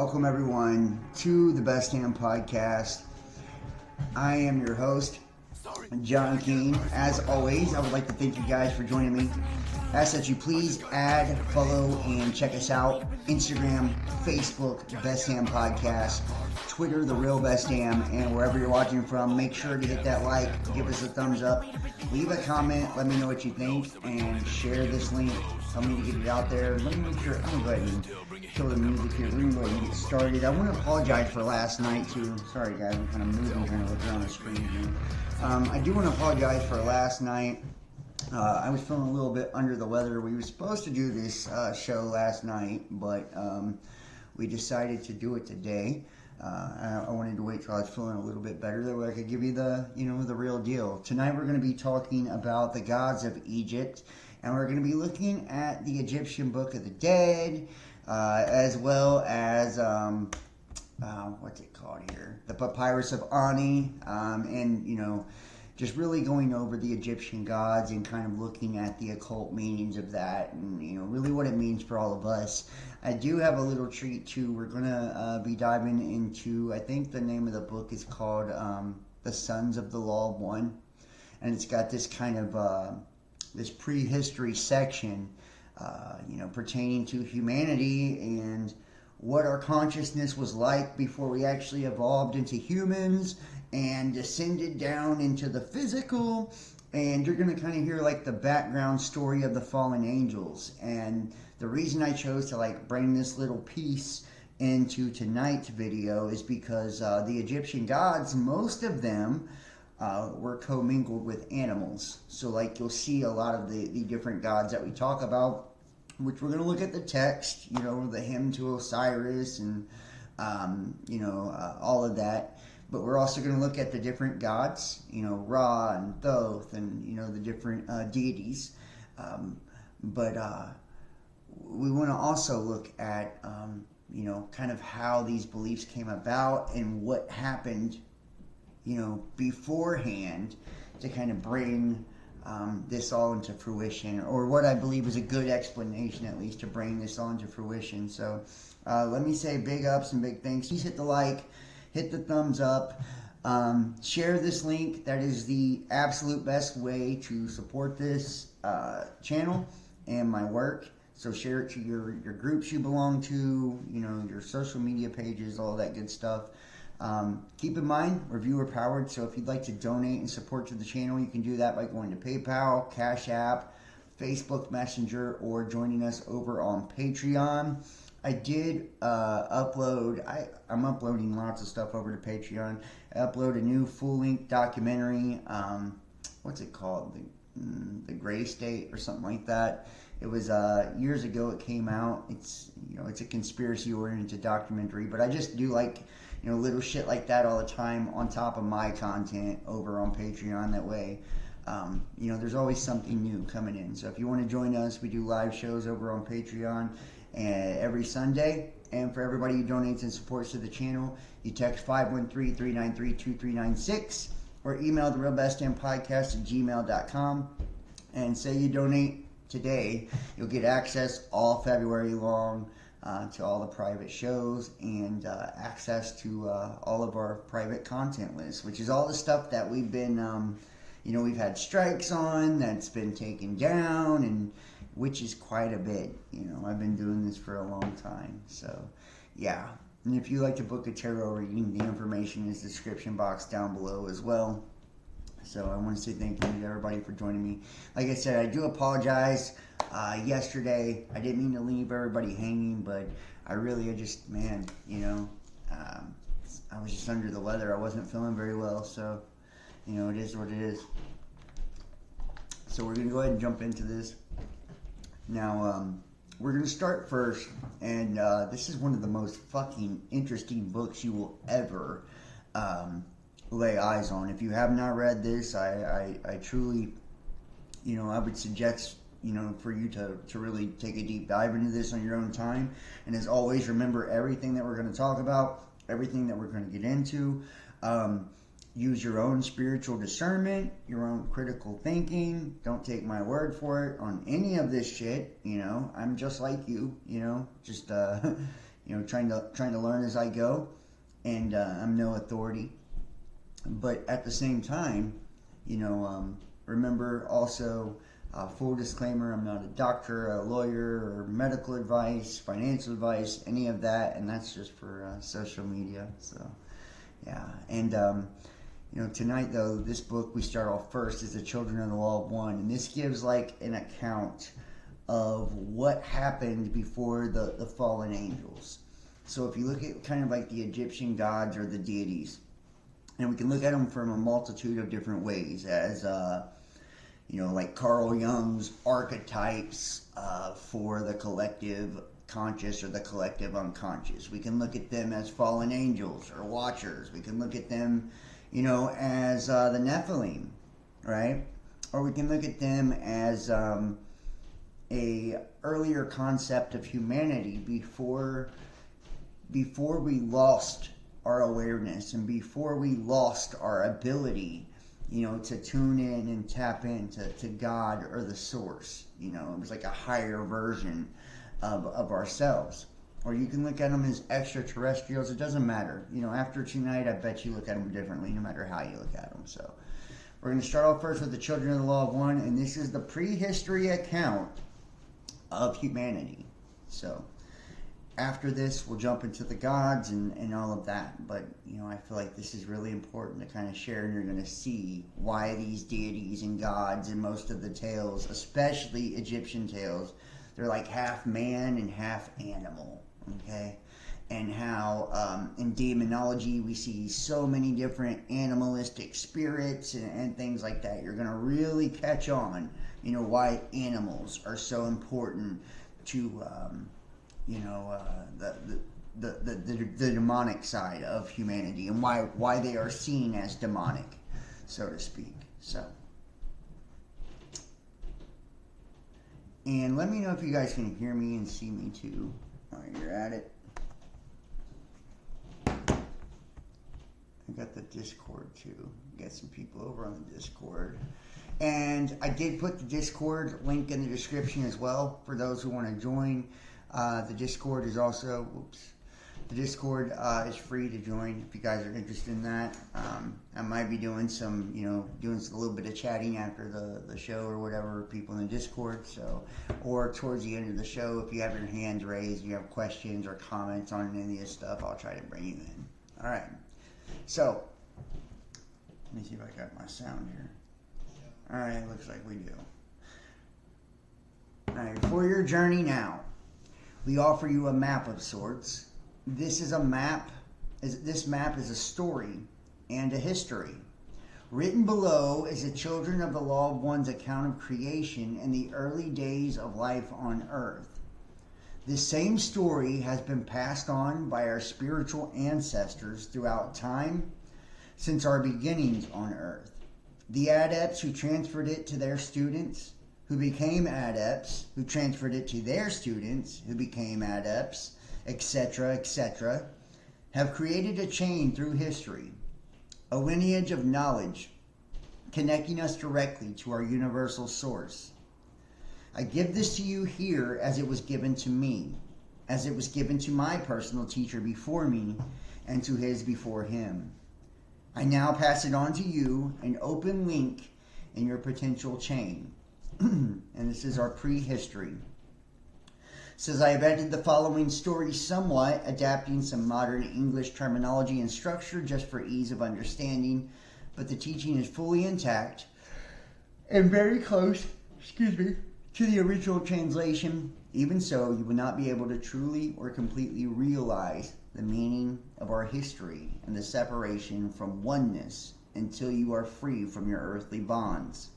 Welcome everyone to the Best Damn Podcast. I am your host, John Keane. As always, I would like to thank you guys for joining me. Ask that you please add, follow, and check us out. Instagram, Facebook, Best Damn Podcast, Twitter, The Real Best Damn, and wherever you're watching from, make sure to hit that like, give us a thumbs up, leave a comment, let me know what you think, and share this link. Tell me to get it out there. Let me make sure. I'm going to go ahead and kill the music here. We're going to go ahead and get started. I want to apologize for last night, too. Sorry, guys. I'm kind of moving, trying to look around the screen here. I do want to apologize for last night. I was feeling a little bit under the weather. We were supposed to do this show last night, but we decided to do it today. I wanted to wait till I was feeling a little bit better, that way I could give you the real deal. Tonight we're going to be talking about the gods of Egypt, and we're going to be looking at the Egyptian Book of the Dead, as well as what's it called here? The Papyrus of Ani, and just really going over the Egyptian gods and kind of looking at the occult meanings of that, and really what it means for all of us. I do have a little treat too. We're gonna be diving into, I think the name of the book is called The Sons of the Law of One, and it's got this kind of this prehistory section, pertaining to humanity and what our consciousness was like before we actually evolved into humans and descended down into the physical. And you're going to kind of hear like the background story of the fallen angels. And the reason I chose to bring this little piece into tonight's video is because the Egyptian gods, most of them were commingled with animals. So you'll see a lot of the different gods that we talk about, which we're going to look at the text, the hymn to Osiris and, all of that. But we're also going to look at the different gods, Ra and Thoth and, the different deities. But we want to also look at, kind of how these beliefs came about and what happened, beforehand to kind of bring this all into fruition, or what I believe is a good explanation, at least, to bring this all into fruition. So let me say big ups and big thanks. Please hit the like, hit the thumbs up, share this link. That is the absolute best way to support this channel and my work. So share it to your groups you belong to, your social media pages, all that good stuff. Keep in mind, we're viewer powered, so if you'd like to donate and support to the channel, you can do that by going to PayPal, Cash App, Facebook Messenger, or joining us over on Patreon. I did upload, I'm uploading lots of stuff over to Patreon. I upload a new full-length documentary, what's it called? The Gray State or something like that. It was years ago it came out. It's it's a conspiracy-oriented documentary, but I just do little shit like that all the time on top of my content over on Patreon. That way, there's always something new coming in. So if you want to join us, we do live shows over on Patreon every Sunday. And for everybody who donates and supports to the channel, you text 513-393-2396 or email the realbestdampodcast@gmail.com and say you donate today. You'll get access all February long to all the private shows and access to all of our private content lists, which is all the stuff that we've been, we've had strikes on, that's been taken down, and which is quite a bit. I've been doing this for a long time. So, yeah. And if you like to book a tarot reading, the information is in the description box down below as well. So I want to say thank you to everybody for joining me. Like I said, I do apologize. Yesterday, I didn't mean to leave everybody hanging, but I just, I was just under the weather. I wasn't feeling very well, so, it is what it is. So we're going to go ahead and jump into this. Now, we're going to start first, and this is one of the most fucking interesting books you will ever lay eyes on. If you have not read this, I truly, I would suggest, for you to really take a deep dive into this on your own time. And as always, remember everything that we're going to talk about, everything that we're going to get into. Use your own spiritual discernment, your own critical thinking. Don't take my word for it on any of this shit. I'm just like you, just trying to learn as I go, and I'm no authority. But at the same time, remember also, full disclaimer, I'm not a doctor, a lawyer, or medical advice, financial advice, any of that, and that's just for social media. So, yeah. And, tonight, though, this book we start off first is The Children of the Law of One, and this gives like an account of what happened before the fallen angels. So if you look at kind of like the Egyptian gods or the deities, and we can look at them from a multitude of different ways as, like Carl Jung's archetypes for the collective conscious or the collective unconscious. We can look at them as fallen angels or watchers. We can look at them, as the Nephilim, right? Or we can look at them as a earlier concept of humanity before we lost our awareness and before we lost our ability, to tune in and tap into God or the source. It was like a higher version of ourselves. Or you can look at them as extraterrestrials. It doesn't matter. After tonight, I bet you look at them differently no matter how you look at them. So we're going to start off first with the Children of the Law of One, and this is the prehistory account of humanity. So after this, we'll jump into the gods and all of that. But, I feel like this is really important to kind of share, and you're going to see why these deities and gods in most of the tales, especially Egyptian tales, they're like half man and half animal, okay? And how in demonology we see so many different animalistic spirits and things like that. You're going to really catch on, why animals are so important to the demonic side of humanity, and why they are seen as demonic, so to speak. So, and let me know if you guys can hear me and see me too while you're at it. I got the Discord too. Got some people over on the Discord. And I did put the Discord link in the description as well for those who want to join. The Discord is also, the Discord is free to join if you guys are interested in that. I might be doing some, doing a little bit of chatting after the show or whatever, people in the Discord. So, or towards the end of the show, if you have your hands raised, you have questions or comments on any of this stuff, I'll try to bring you in. All right. So, let me see if I got my sound here. All right, looks like we do. All right, for your journey now, we offer you a map of sorts. This map is a story and a history. Written below is the Children of the Law of One's account of creation and the early days of life on Earth. This same story has been passed on by our spiritual ancestors throughout time since our beginnings on Earth. The adepts who transferred it to their students, who became adepts, who transferred it to their students, who became adepts, etc., have created a chain through history, a lineage of knowledge connecting us directly to our universal source. I give this to you here as it was given to me, as it was given to my personal teacher before me, and to his before him. I now pass it on to you, an open link in your potential chain. And this is our prehistory. Says I have edited the following story somewhat, adapting some modern English terminology and structure just for ease of understanding, but the teaching is fully intact and very close, to the original translation. Even so, you will not be able to truly or completely realize the meaning of our history and the separation from oneness until you are free from your earthly bonds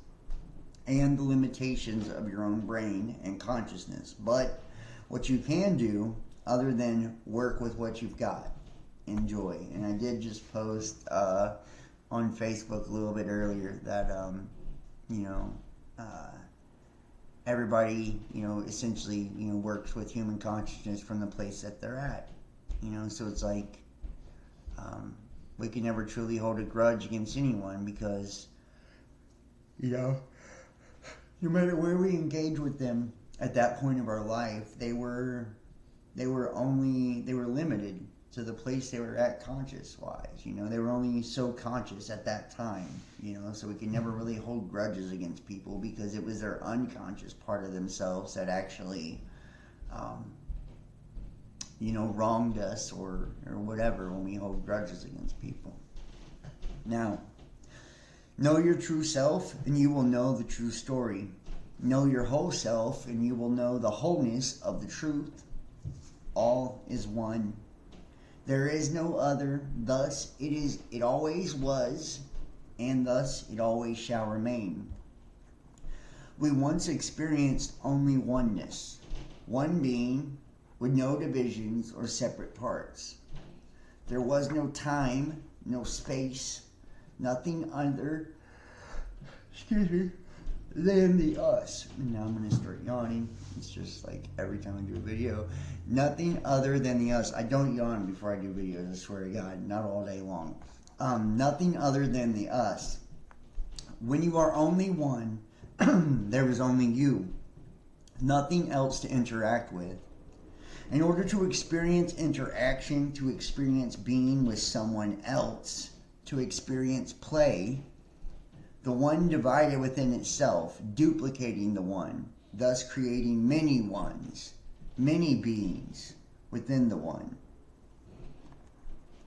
and the limitations of your own brain and consciousness. But what you can do, other than work with what you've got, enjoy. And I did just post on Facebook a little bit earlier that, everybody, essentially, works with human consciousness from the place that they're at. So it's like, we can never truly hold a grudge against anyone because, no matter where we engage with them at that point of our life, they were they were limited to the place they were at conscious-wise. They were only so conscious at that time, so we could never really hold grudges against people because it was their unconscious part of themselves that actually, wronged us or whatever when we hold grudges against people. Now, know your true self and you will know the true story. Know your whole self and you will know the wholeness of the truth. All is one. There is no other, thus it always was, and thus it always shall remain. We once experienced only oneness, one being with no divisions or separate parts. There was no time, no space, nothing other, than the us. And now I'm going to start yawning. It's just like every time I do a video. Nothing other than the us. I don't yawn before I do videos, I swear to God. Not all day long. Nothing other than the us. When you are only one, there is only you. Nothing else to interact with. In order to experience interaction, to experience being with someone else, to experience play, the one divided within itself, duplicating the one, thus creating many ones, many beings within the one.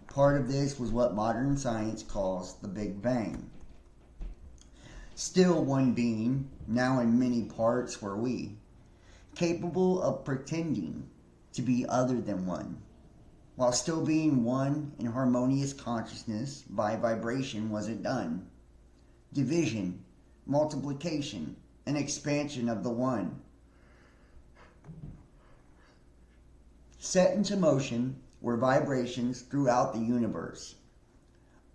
Part of this was what modern science calls the Big Bang. Still one being, now in many parts were we, capable of pretending to be other than one, while still being one in harmonious consciousness. By vibration was it done. Division, multiplication, and expansion of the one. Set into motion were vibrations throughout the universe.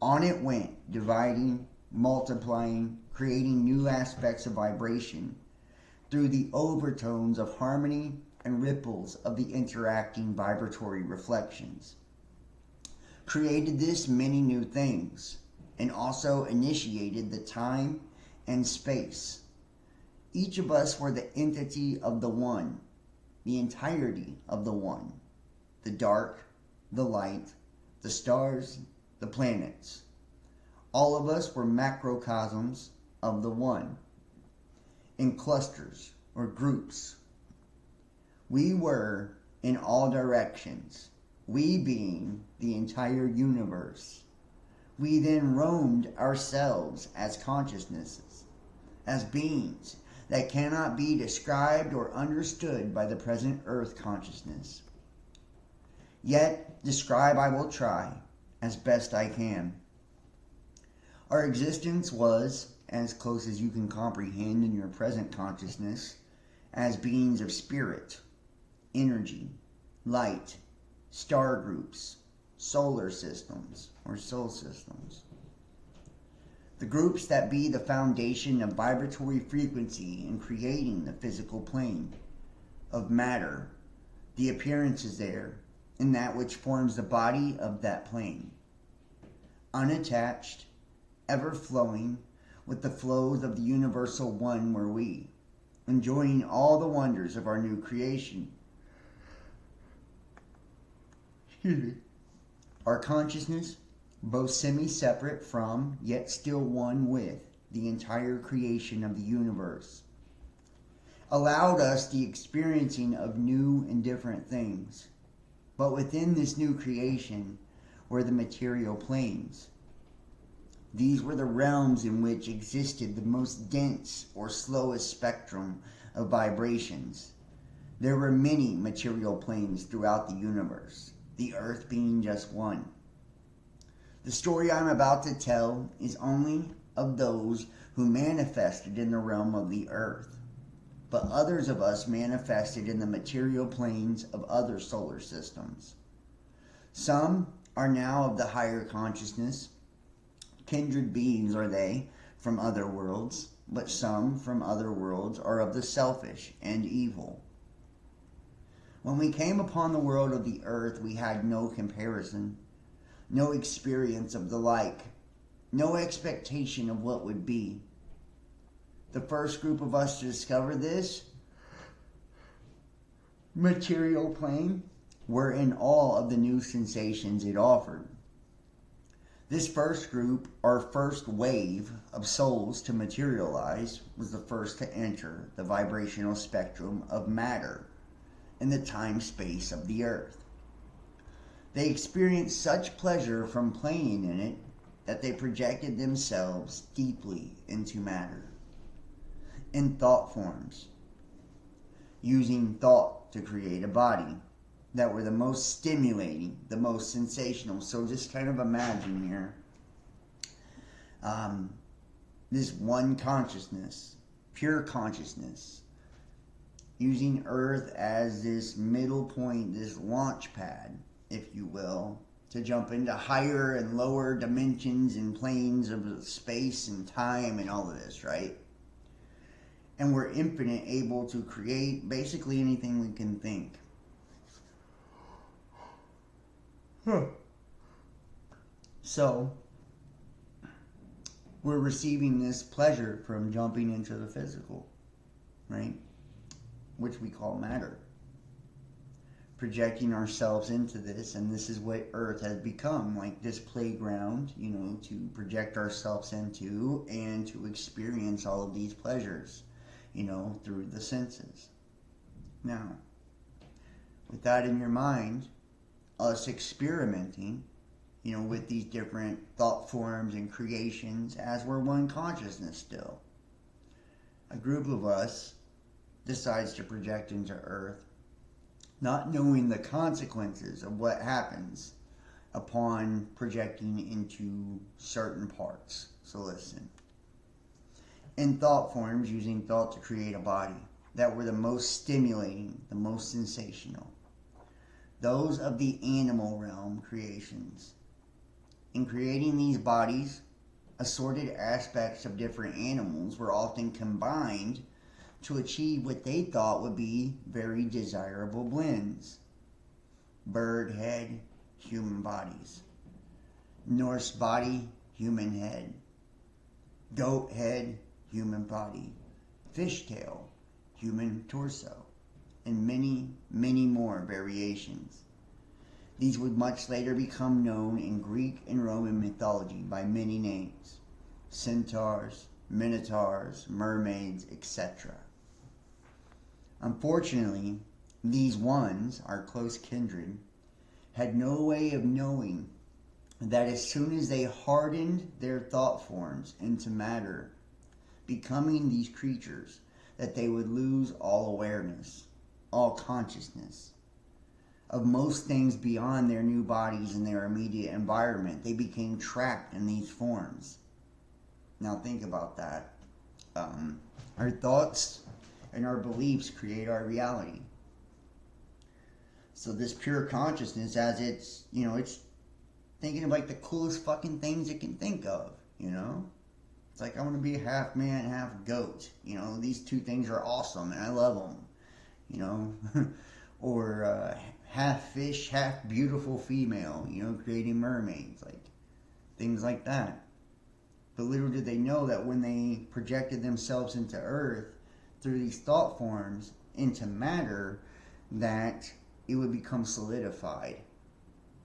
On it went, dividing, multiplying, creating new aspects of vibration through the overtones of harmony and ripples of the interacting vibratory reflections. Created this many new things, and also initiated the time and space. Each of us were the entity of the one, the entirety of the one, the dark, the light, the stars, the planets. All of us were macrocosms of the one, in clusters or groups. We were in all directions, we being the entire universe. We then roamed ourselves as consciousnesses, as beings that cannot be described or understood by the present earth consciousness. Yet, describe I will try, as best I can. Our existence was, as close as you can comprehend in your present consciousness, as beings of spirit, energy, light, star groups, solar systems, or soul systems. The groups that be the foundation of vibratory frequency in creating the physical plane of matter, the appearances there, and that which forms the body of that plane. Unattached, ever flowing with the flows of the universal one were we, enjoying all the wonders of our new creation. Our consciousness, both semi-separate from, yet still one with, the entire creation of the universe, allowed us the experiencing of new and different things. But within this new creation were the material planes. These were the realms in which existed the most dense or slowest spectrum of vibrations. There were many material planes throughout the universe, the earth being just one. The story I'm about to tell is only of those who manifested in the realm of the earth, but others of us manifested in the material planes of other solar systems. Some are now of the higher consciousness. Kindred beings are they from other worlds, but some from other worlds are of the selfish and evil. When we came upon the world of the earth, we had no comparison, no experience of the like, no expectation of what would be. The first group of us to discover this material plane were in awe of the new sensations it offered. This first group, or first wave of souls to materialize, was the first to enter the vibrational spectrum of matter in the time-space of the earth. They experienced such pleasure from playing in it that they projected themselves deeply into matter, in thought forms, using thought to create a body that were the most stimulating, the most sensational. So just kind of imagine here, this one consciousness, pure consciousness, using Earth as this middle point, this launch pad, if you will, to jump into higher and lower dimensions and planes of space and time and all of this, right? And we're infinite, able to create basically anything we can think. So, we're receiving this pleasure from jumping into the physical, right? Which we call matter. Projecting ourselves into this, and this is what Earth has become, like this playground, to project ourselves into and to experience all of these pleasures, through the senses. Now, with that in your mind, us experimenting, with these different thought forms and creations as we're one consciousness still. A group of us decides to project into Earth, not knowing the consequences of what happens upon projecting into certain parts. So listen. In thought forms, using thought to create a body that were the most stimulating, the most sensational. Those of the animal realm creations. In creating these bodies, assorted aspects of different animals were often combined to achieve what they thought would be very desirable blends. Bird head, human bodies. Norse body, human head. Goat head, human body. Fish tail, human torso. And many, many more variations. These would much later become known in Greek and Roman mythology by many names. Centaurs, minotaurs, mermaids, etc. Unfortunately, these ones, our close kindred, had no way of knowing that as soon as they hardened their thought forms into matter, becoming these creatures, that they would lose all awareness, all consciousness of most things beyond their new bodies and their immediate environment. They became trapped in these forms. Now think about that. Our thoughts and our beliefs create our reality. So this pure consciousness, as it's thinking of like the coolest fucking things it can think of, It's like, I want to be half man, half goat. These two things are awesome and I love them, or half fish, half beautiful female, creating mermaids, like things like that. But little did they know that when they projected themselves into Earth through these thought forms into matter, that it would become solidified.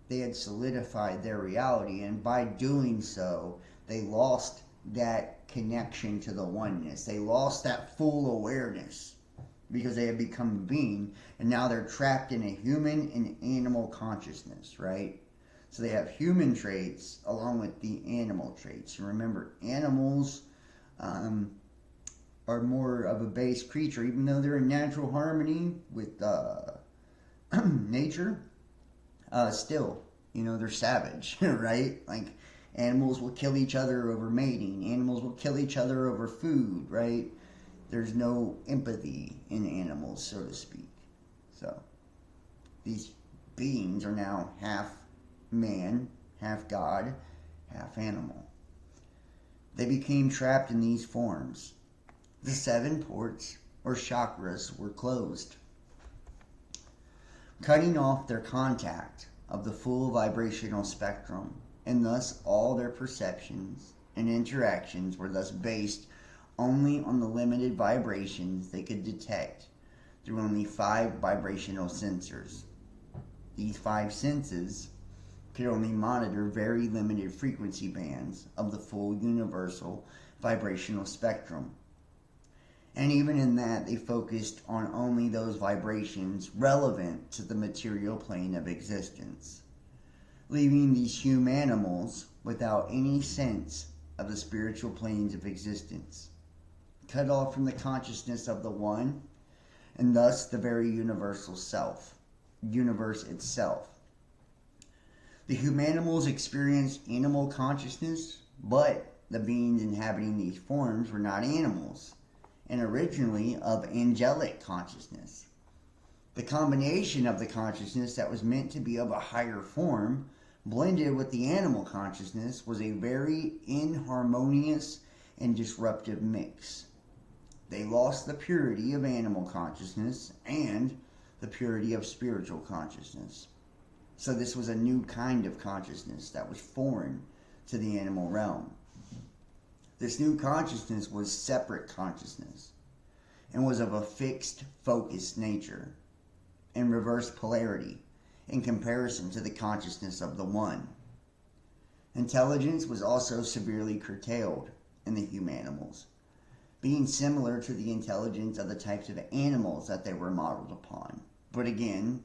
They had solidified their reality, and by doing so, they lost that connection to the oneness. They lost that full awareness because they had become a being, and now they're trapped in a human and animal consciousness, right? So they have human traits along with the animal traits. And remember, animals are more of a base creature, even though they're in natural harmony with nature. Still, they're savage, right? Like, animals will kill each other over mating. Animals will kill each other over food, right? There's no empathy in animals, so to speak. So, these beings are now half man, half God, half animal. They became trapped in these forms. The 7 ports, or chakras, were closed, cutting off their contact of the full vibrational spectrum, and thus all their perceptions and interactions were thus based only on the limited vibrations they could detect through only 5 vibrational sensors. These five senses could only monitor very limited frequency bands of the full universal vibrational spectrum. And even in that, they focused on only those vibrations relevant to the material plane of existence, leaving these humanimals without any sense of the spiritual planes of existence, cut off from the consciousness of the One, and thus the very universe itself. The humanimals experienced animal consciousness, but the beings inhabiting these forms were not animals, and originally of angelic consciousness. The combination of the consciousness that was meant to be of a higher form blended with the animal consciousness was a very inharmonious and disruptive mix. They lost the purity of animal consciousness and the purity of spiritual consciousness. So this was a new kind of consciousness that was foreign to the animal realm. This new consciousness was separate consciousness and was of a fixed, focused nature and reverse polarity in comparison to the consciousness of the One. Intelligence was also severely curtailed in the humanimals, being similar to the intelligence of the types of animals that they were modeled upon. But again,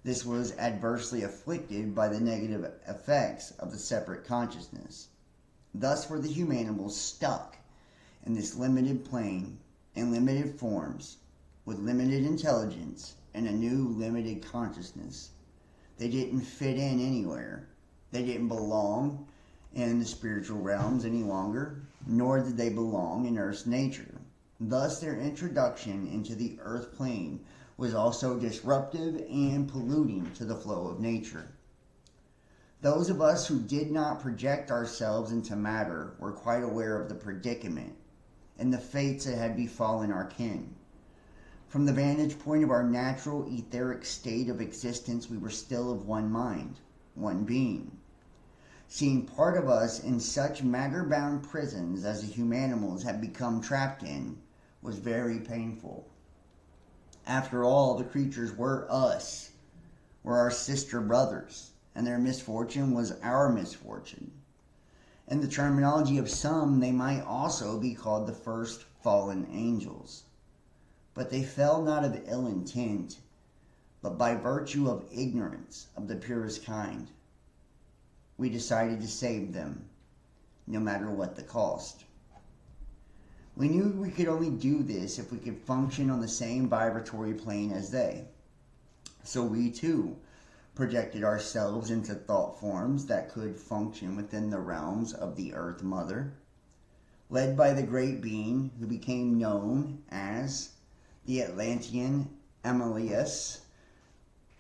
this was adversely afflicted by the negative effects of the separate consciousness. Thus were the humanimals stuck in this limited plane in limited forms with limited intelligence and a new limited consciousness. They didn't fit in anywhere. They didn't belong in the spiritual realms any longer, nor did they belong in Earth's nature. Thus their introduction into the Earth plane was also disruptive and polluting to the flow of nature. Those of us who did not project ourselves into matter were quite aware of the predicament and the fates that had befallen our kin. From the vantage point of our natural etheric state of existence, we were still of one mind, one being. Seeing part of us in such matter-bound prisons as the humanimals had become trapped in was very painful. After all, the creatures were us, were our sister brothers, and their misfortune was our misfortune. In the terminology of some, they might also be called the first fallen angels. But they fell not of ill intent, but by virtue of ignorance of the purest kind. We decided to save them, no matter what the cost. We knew we could only do this if we could function on the same vibratory plane as they. So we too projected ourselves into thought forms that could function within the realms of the Earth Mother, led by the great being who became known as the Atlantean Amelius,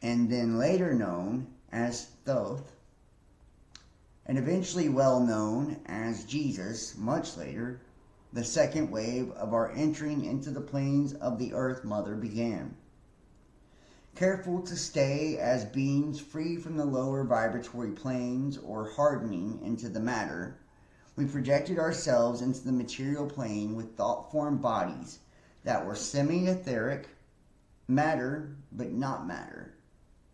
and then later known as Thoth, and eventually well known as Jesus much later. The second wave of our entering into the planes of the Earth Mother began. Careful to stay as beings free from the lower vibratory planes or hardening into the matter, we projected ourselves into the material plane with thought-form bodies that were semi-etheric, matter but not matter.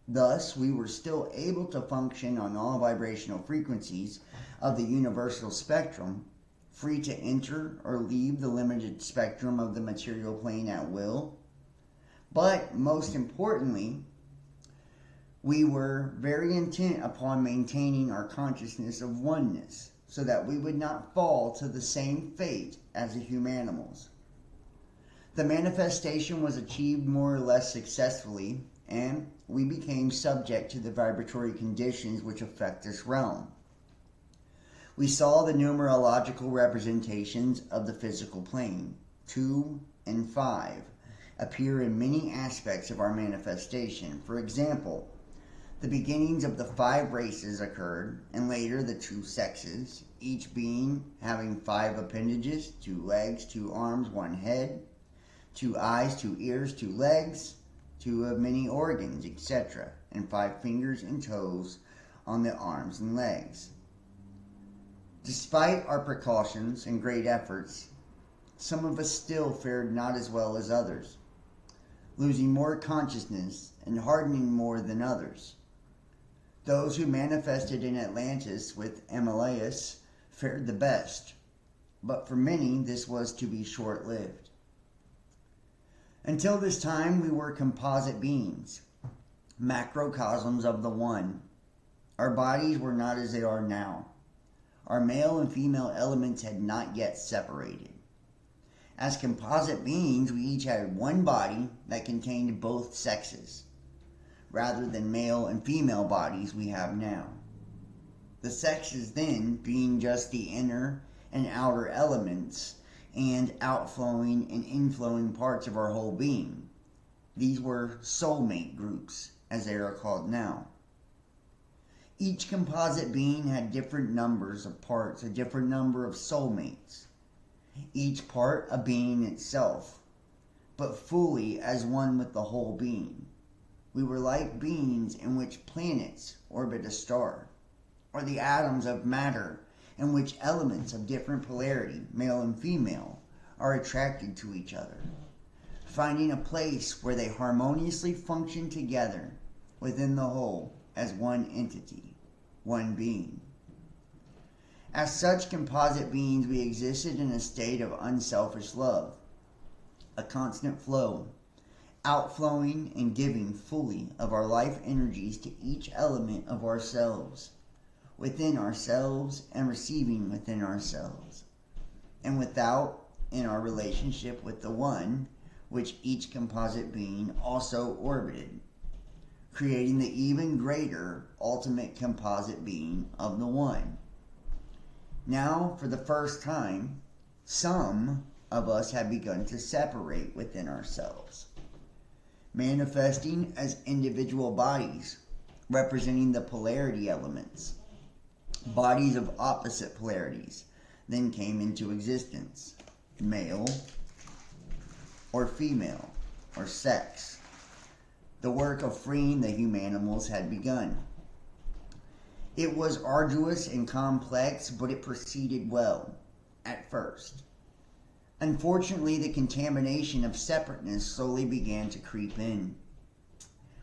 Thus, we were still able to function on all vibrational frequencies of the universal spectrum, free to enter or leave the limited spectrum of the material plane at will. But most importantly, we were very intent upon maintaining our consciousness of oneness so that we would not fall to the same fate as the humanimals. The manifestation was achieved more or less successfully, and we became subject to the vibratory conditions which affect this realm. We saw the numerological representations of the physical plane, 2 and 5, appear in many aspects of our manifestation. For example, the beginnings of the 5 races occurred, and later the 2 sexes, each being having 5 appendages, 2 legs, 2 arms, 1 head, 2 eyes, 2 ears, 2 legs, 2 of many organs, etc., and 5 fingers and toes on the arms and legs. Despite our precautions and great efforts, some of us still fared not as well as others, losing more consciousness and hardening more than others. Those who manifested in Atlantis with Amaleus fared the best, but for many this was to be short-lived. Until this time we were composite beings, macrocosms of the One. Our bodies were not as they are now. Our male and female elements had not yet separated. As composite beings, we each had one body that contained both sexes, rather than male and female bodies we have now. The sexes then being just the inner and outer elements and outflowing and inflowing parts of our whole being. These were soulmate groups, as they are called now. Each composite being had different numbers of parts, a different number of soulmates, each part a being itself, but fully as one with the whole being. We were like beings in which planets orbit a star, or the atoms of matter in which elements of different polarity, male and female, are attracted to each other, finding a place where they harmoniously function together within the whole as one entity, one being. As such composite beings, we existed in a state of unselfish love, a constant flow, outflowing and giving fully of our life energies to each element of ourselves, within ourselves and receiving within ourselves, and without in our relationship with the One, which each composite being also orbited, creating the even greater ultimate composite being of the One. Now, for the first time, some of us have begun to separate within ourselves, manifesting as individual bodies, representing the polarity elements. Bodies of opposite polarities then came into existence, male or female or sex. The work of freeing the humanimals had begun. It was arduous and complex, but it proceeded well at first. Unfortunately, the contamination of separateness slowly began to creep in.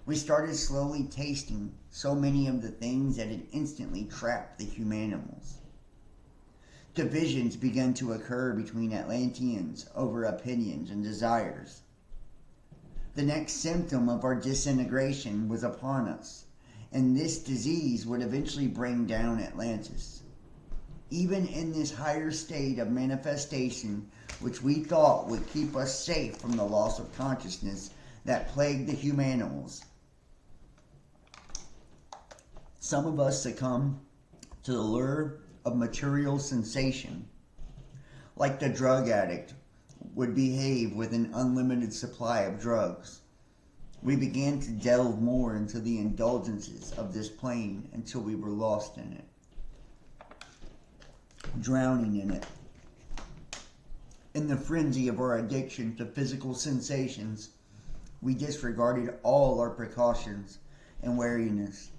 We started slowly tasting so many of the things that had instantly trapped the humanimals. Divisions began to occur between Atlanteans over opinions and desires. The next symptom of our disintegration was upon us, and this disease would eventually bring down Atlantis. Even in this higher state of manifestation, which we thought would keep us safe from the loss of consciousness that plagued the humanimals, some of us succumbed to the lure of material sensation, like the drug addict would behave with an unlimited supply of drugs. We began to delve more into the indulgences of this plane until we were lost in it, drowning in it. In the frenzy of our addiction to physical sensations, we disregarded all our precautions and wariness.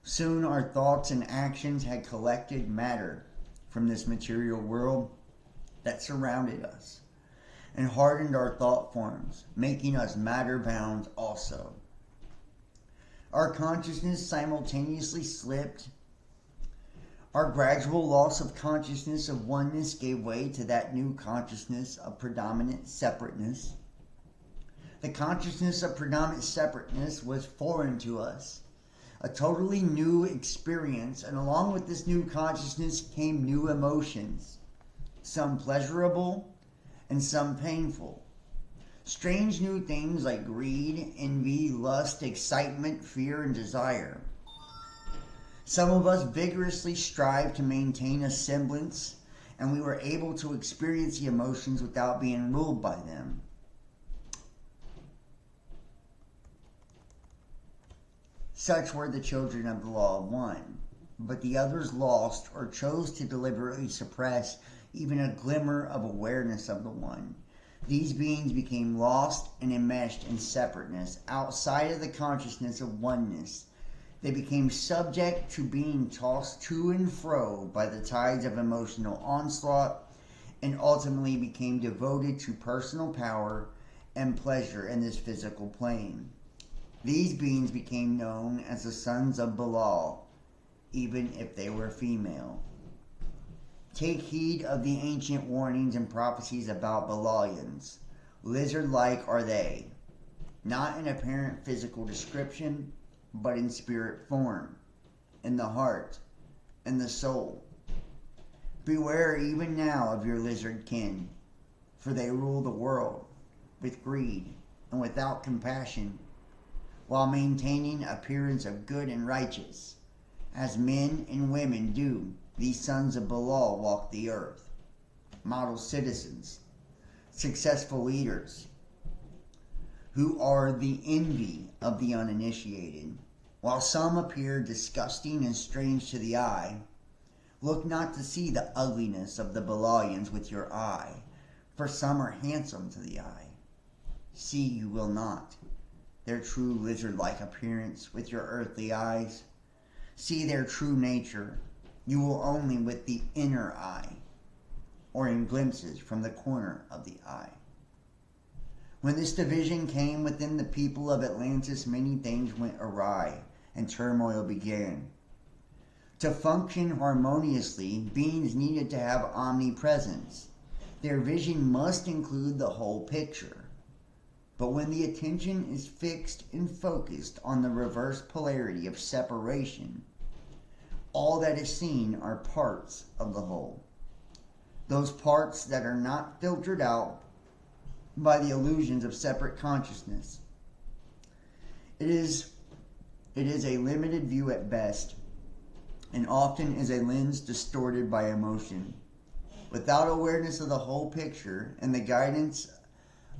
Soon our thoughts and actions had collected matter from this material world that surrounded us and hardened our thought forms, making us matter-bound also. Our consciousness simultaneously slipped. Our gradual loss of consciousness of oneness gave way to that new consciousness of predominant separateness. The consciousness of predominant separateness was foreign to us, a totally new experience, and along with this new consciousness came new emotions, some pleasurable and some painful. Strange new things like greed, envy, lust, excitement, fear, and desire. Some of us vigorously strived to maintain a semblance, and we were able to experience the emotions without being ruled by them. Such were the children of the law of one, but the others lost or chose to deliberately suppress even a glimmer of awareness of the one. These beings became lost and enmeshed in separateness, outside of the consciousness of oneness. They became subject to being tossed to and fro by the tides of emotional onslaught, and ultimately became devoted to personal power and pleasure in this physical plane. These beings became known as the sons of Belial, even if they were female. Take heed of the ancient warnings and prophecies about Belialians. Lizard-like are they, not in apparent physical description, but in spirit form, in the heart, in the soul. Beware even now of your lizard kin, for they rule the world with greed and without compassion, while maintaining appearance of good and righteous. As men and women do, these sons of Belial walk the earth, model citizens, successful leaders, who are the envy of the uninitiated. While some appear disgusting and strange to the eye, look not to see the ugliness of the Belialians with your eye, for some are handsome to the eye. See you will not their true lizard-like appearance with your earthly eyes. See their true nature, you will only with the inner eye, or in glimpses from the corner of the eye. When this division came within the people of Atlantis, many things went awry, and turmoil began. To function harmoniously, beings needed to have omnipresence. Their vision must include the whole picture. But when the attention is fixed and focused on the reverse polarity of separation, all that is seen are parts of the whole. Those parts that are not filtered out by the illusions of separate consciousness. It is a limited view at best, and often is a lens distorted by emotion. Without awareness of the whole picture and the guidance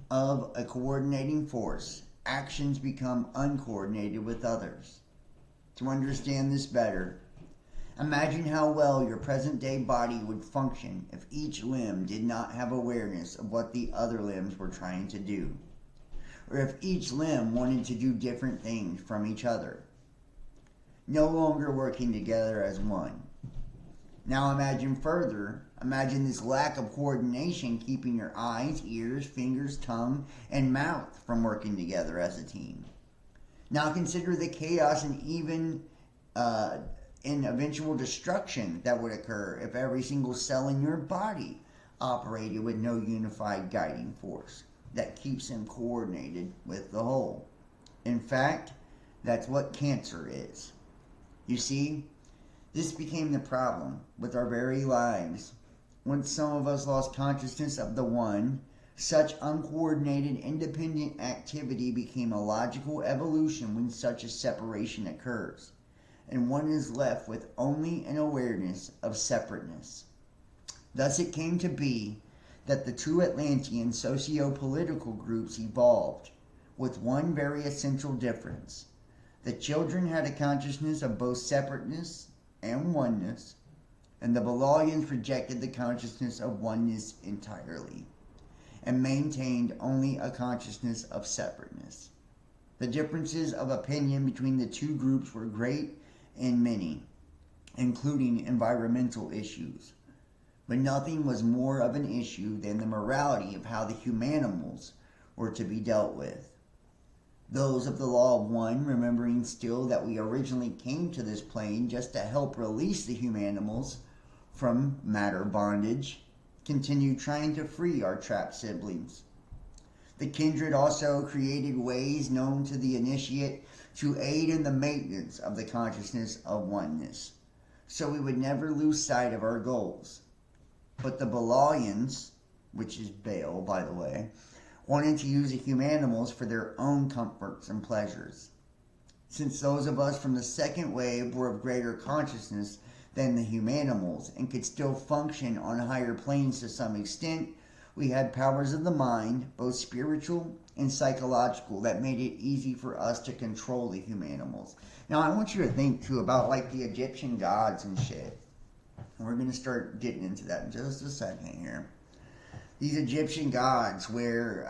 of a coordinating force, actions become uncoordinated with others. To understand this better, imagine how well your present-day body would function if each limb did not have awareness of what the other limbs were trying to do, or if each limb wanted to do different things from each other, no longer working together as one. Now imagine further. Imagine this lack of coordination keeping your eyes, ears, fingers, tongue, and mouth from working together as a team. Now consider the chaos and even in eventual destruction that would occur if every single cell in your body operated with no unified guiding force that keeps them coordinated with the whole. In fact, that's what cancer is. You see, this became the problem with our very lives. Once some of us lost consciousness of the one, such uncoordinated, independent activity became a logical evolution when such a separation occurs, and one is left with only an awareness of separateness. Thus it came to be that the two Atlantean socio-political groups evolved with one very essential difference. The children had a consciousness of both separateness and oneness, and the Belialians rejected the consciousness of oneness entirely and maintained only a consciousness of separateness. The differences of opinion between the two groups were great and many, including environmental issues. But nothing was more of an issue than the morality of how the humanimals were to be dealt with. Those of the law of one, remembering still that we originally came to this plane just to help release the humanimals from matter bondage, continued trying to free our trapped siblings. The kindred also created ways known to the initiate to aid in the maintenance of the consciousness of oneness, so we would never lose sight of our goals. But the Belialians, which is Baal, by the way, wanted to use the humanimals for their own comforts and pleasures. Since those of us from the second wave were of greater consciousness than the humanimals and could still function on higher planes to some extent, we had powers of the mind, both spiritual and psychological, that made it easy for us to control the humanimals. Now I want you to think too about like the Egyptian gods and shit. And we're going to start getting into that in just a second here. These Egyptian gods where,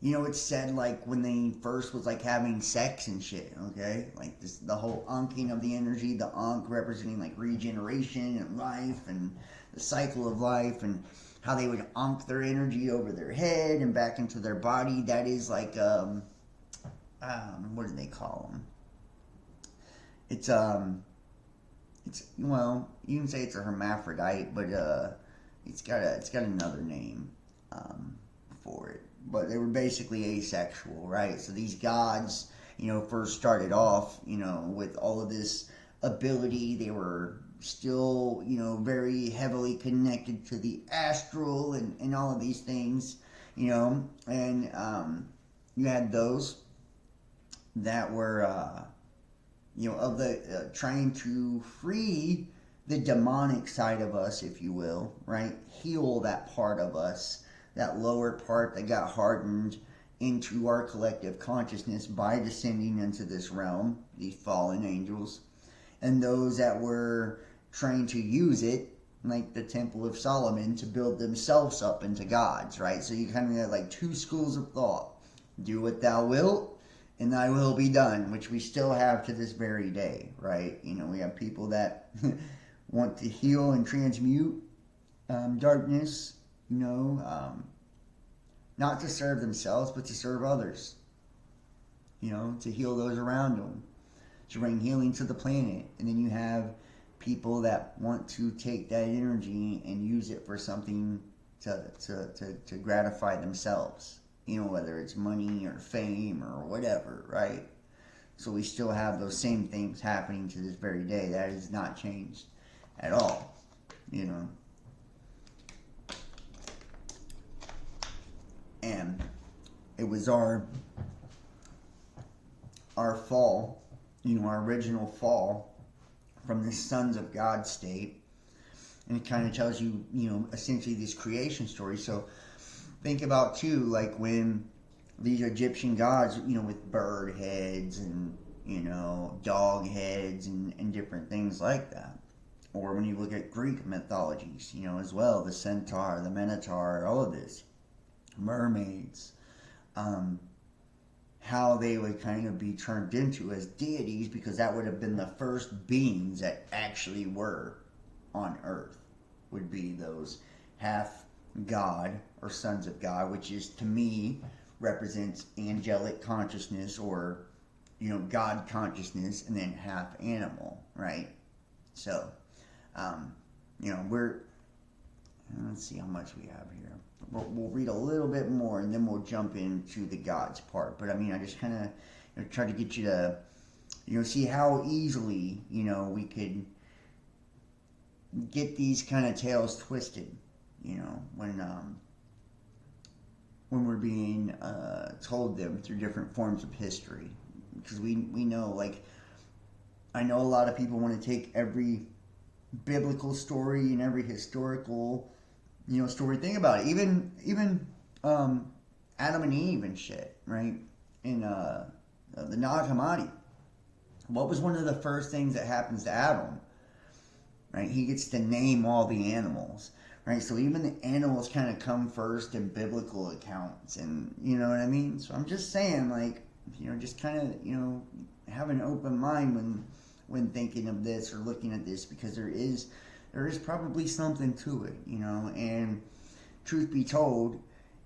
it's said like when they first was like having sex and shit, okay? Like this, the whole unking of the energy, the Ankh representing like regeneration and life and the cycle of life, and how they would Ankh their energy over their head and back into their body. That is like, what do they call them? It's well, you can say it's a hermaphrodite, but it's got another name for it. But they were basically asexual, right? So these gods, first started off, with all of this ability. They were still, very heavily connected to the astral and all of these things, and you had those that were, of the trying to free the demonic side of us, if you will, right? Heal that part of us, that lower part that got hardened into our collective consciousness by descending into this realm, these fallen angels, and those that were trying to use it, like the Temple of Solomon, to build themselves up into gods, right? So you kind of have like two schools of thought. Do what thou wilt, and thy will be done, which we still have to this very day, right? We have people that want to heal and transmute darkness, not to serve themselves, but to serve others, to heal those around them, to bring healing to the planet. And then you have people that want to take that energy and use it for something to gratify themselves, whether it's money or fame or whatever, right? So we still have those same things happening to this very day. That has not changed at all, And it was our fall, our original fall from this sons of God state. And it kind of tells you, essentially this creation story. So think about, too, like when these Egyptian gods, with bird heads and, dog heads and different things like that. Or when you look at Greek mythologies, as well, the centaur, the minotaur, all of this. Mermaids, how they would kind of be turned into as deities, because that would have been the first beings that actually were on earth, would be those half god or sons of God, which is, to me, represents angelic consciousness, or God consciousness, and then half animal, right? So we're, let's see how much we have here. We'll read a little bit more, and then we'll jump into the gods part. But I just kind of try to get you to, see how easily, we could get these kind of tales twisted, when we're being told them through different forms of history. Because we know, like, I know a lot of people want to take every biblical story and every historical story. Think about it. Even Adam and Eve and shit, right? In the Nag Hammadi. What was one of the first things that happens to Adam? Right? He gets to name all the animals. Right? So even the animals kind of come first in biblical accounts, and you know what I mean? So I'm just saying, like, just kind of, have an open mind when thinking of this or looking at this, because there is probably something to it, and truth be told,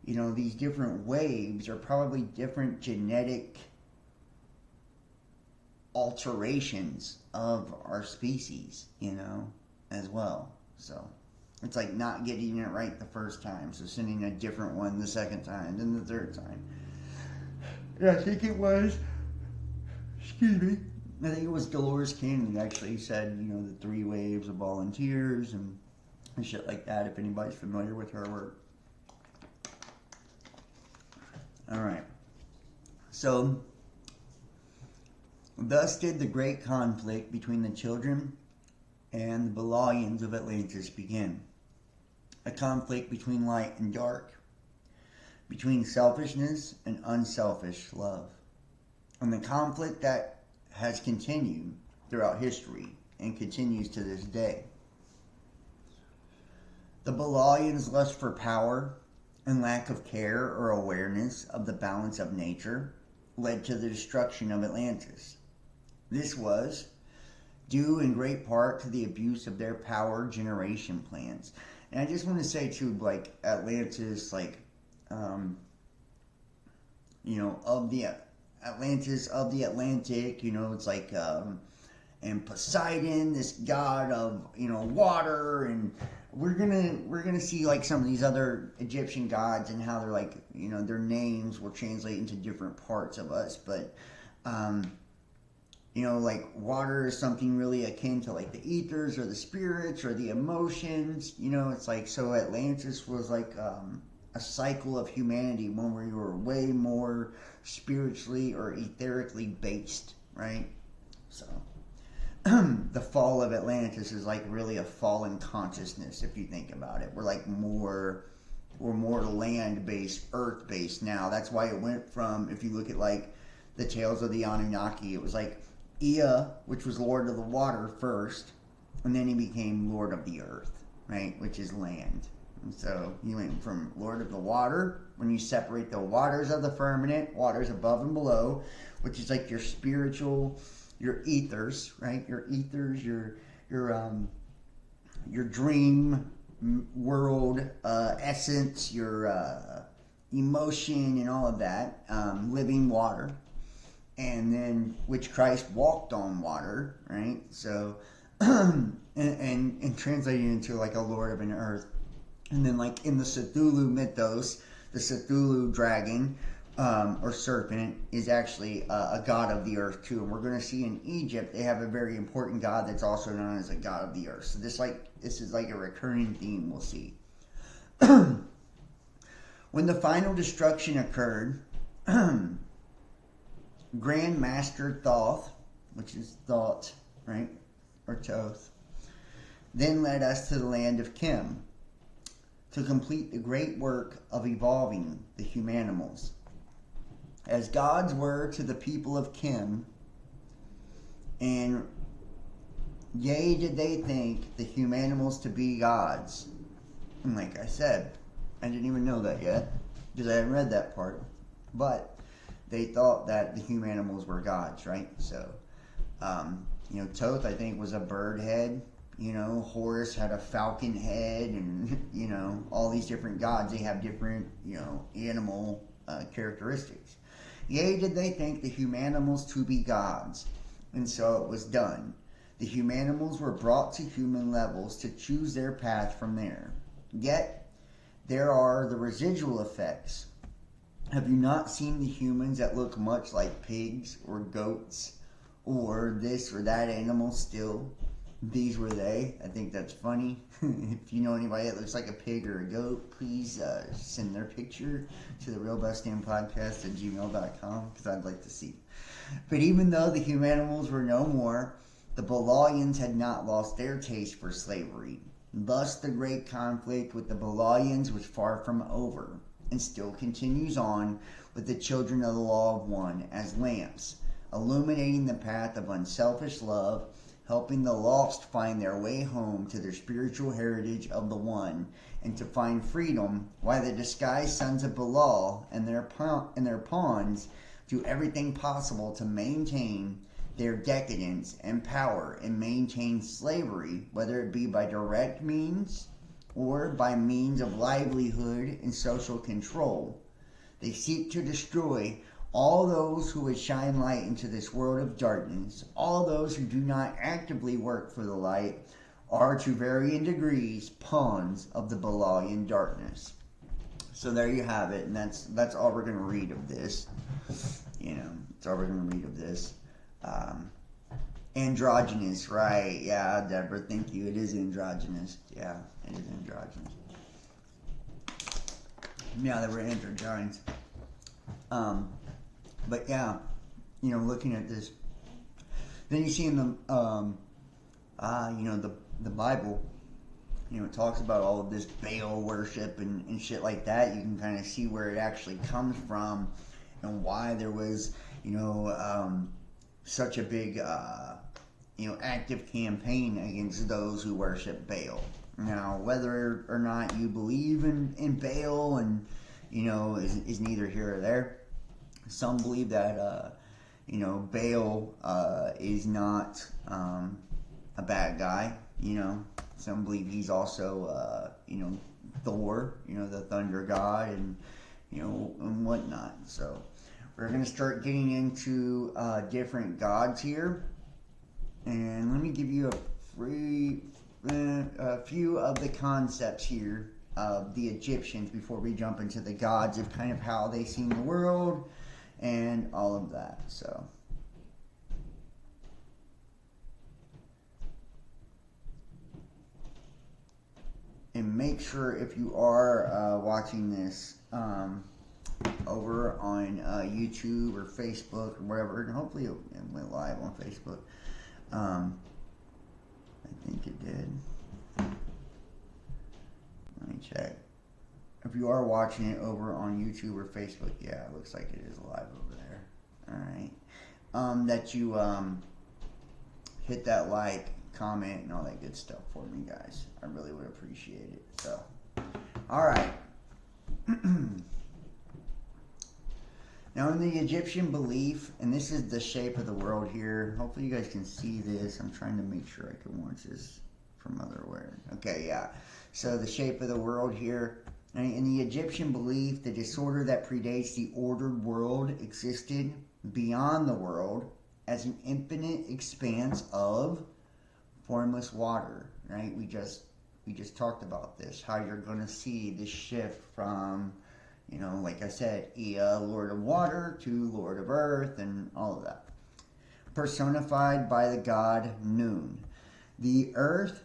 these different waves are probably different genetic alterations of our species, as well. So it's like not getting it right the first time, so sending a different one the second time, then the third time. Yeah, I think it was, excuse me, I think it was Dolores Cannon actually said, the 3 waves of volunteers and shit like that, if anybody's familiar with her work. Alright. So, thus did the great conflict between the children and the Belials of Atlantis begin. A conflict between light and dark, between selfishness and unselfish love. And the conflict that has continued throughout history and continues to this day. The Belials' lust for power and lack of care or awareness of the balance of nature led to the destruction of Atlantis. This was due in great part to the abuse of their power generation plants. And I just want to say too, like, Atlantis, like, of the Atlantis of the Atlantic. It's like and Poseidon, this god of water, and we're gonna see like some of these other Egyptian gods and how they're like their names will translate into different parts of us, but like water is something really akin to like the ethers or the spirits or the emotions. It's like, so Atlantis was like a cycle of humanity when we were way more spiritually or etherically based, right? So the fall of Atlantis is like really a fallen consciousness if you think about it. We're more land-based, earth-based now. That's why it went from, if you look at like the Tales of the Anunnaki, it was like Ea, which was Lord of the Water first, and then he became Lord of the Earth, right, which is land. And so you went from Lord of the Water, when you separate the waters of the firmament, waters above and below, which is like your spiritual, your ethers, right? Your ethers, your dream world essence, your emotion, and all of that, living water, and then which Christ walked on water, right? So and translating into like a Lord of an earth, and then like in the Cthulhu mythos, the Cthulhu dragon. Or serpent is actually a god of the earth too, and we're going to see in Egypt they have a very important god that's also known as a god of the earth. So this is like a recurring theme we'll see. When the final destruction occurred, Grand Master Thoth, which is Thoth, right, or Thoth, then led us to the land of Kim to complete the great work of evolving the humanimals. As gods were to the people of Kim, and yea, did they think the humanimals to be gods. And like I said, I didn't even know that yet, because I hadn't read that part. But they thought that the humanimals were gods, right? So, Thoth, I think, was a bird head. Horus had a falcon head, and, all these different gods, they have different, animal characteristics. Yea, did they think the humanimals to be gods, and so it was done. The humanimals were brought to human levels to choose their path from there. Yet, there are the residual effects. Have you not seen the humans that look much like pigs or goats or this or that animal still? These were they. I think that's funny. If you know anybody that looks like a pig or a goat, please send their picture to the realbestdampodcast@gmail.com, because I'd like to see. But even though the humanimals were no more, the Balalians had not lost their taste for slavery. Thus the great conflict with the Balalians was far from over, and still continues on with the children of the law of one as lamps, illuminating the path of unselfish love, helping the lost find their way home to their spiritual heritage of the one, and to find freedom, while the disguised sons of Belial and their pawns do everything possible to maintain their decadence and power and maintain slavery, whether it be by direct means or by means of livelihood and social control. They seek to destroy all those who would shine light into this world of darkness. All those who do not actively work for the light are to varying degrees pawns of the Belialian darkness. So there you have it, and that's all we're going to read of this. That's all we're going to read of this. Androgynous, right? Yeah, Deborah, thank you. It is androgynous. Yeah, it is androgynous. Yeah, they were androgynes. But yeah, looking at this, then you see in the the Bible, it talks about all of this Baal worship and shit like that. You can kind of see where it actually comes from and why there was, such a big, active campaign against those who worship Baal. Now, whether or not you believe in Baal and, is neither here or there. Some believe that, Baal is not a bad guy, Some believe he's also, Thor, the thunder god and, and whatnot. So We're going to start getting into different gods here. And let me give you a few of the concepts here of the Egyptians before we jump into the gods of kind of how they seen the world and all of that. So, and make sure if you are watching this over on YouTube or Facebook or wherever, and hopefully it went live on Facebook. I think it did. Let me check. If you are watching it over on YouTube or Facebook, yeah, it looks like it is live over there. Alright. That you hit that like, comment, and all that good stuff for me, guys. I really would appreciate it. So, alright. Now, in the Egyptian belief, and this is the shape of the world here. Hopefully you guys can see this. I'm trying to make sure I can watch this from otherwhere. Okay, yeah. So the shape of the world here. In the Egyptian belief, the disorder that predates the ordered world existed beyond the world as an infinite expanse of formless water. Right? We just talked about this. How you're going to see this shift from, you know, like I said, Ea, Lord of Water, to Lord of Earth, and all of that. Personified by the god Nun. The earth,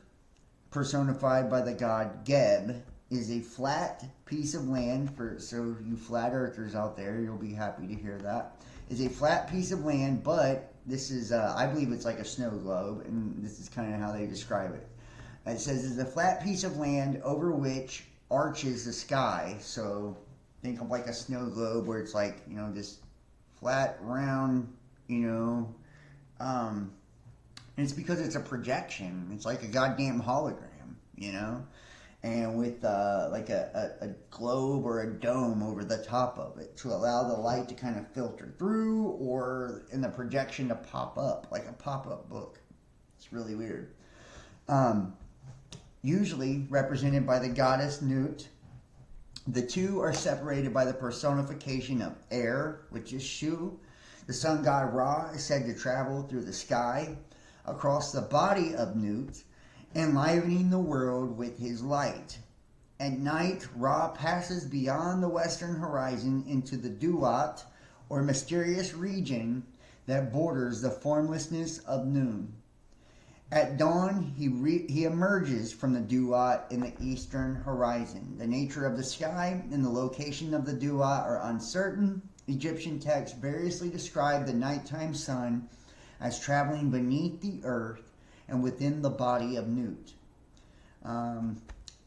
personified by the god Geb, is a flat piece of land. So you flat earthers out there, you'll be happy to hear that. Is a flat piece of land, but this is, I believe it's like a snow globe, and this is kind of how they describe it. It says it's a flat piece of land over which arches the sky. So think of like a snow globe where it's like, you know, this flat, round, you know, and it's because it's a projection. It's like a goddamn hologram, you know, and with like a globe or a dome over the top of it to allow the light to kind of filter through, or in the projection to pop up, like a pop-up book. It's really weird. Usually represented by the goddess Nut. The two are separated by the personification of air, which is Shu. The sun god Ra is said to travel through the sky across the body of Nut, enlivening the world with his light. At night, Ra passes beyond the western horizon into the Duat, or mysterious region that borders the formlessness of Nun. At dawn, he emerges from the Duat in the eastern horizon. The nature of the sky and the location of the Duat are uncertain. Egyptian texts variously describe the nighttime sun as traveling beneath the earth and within the body of Nut.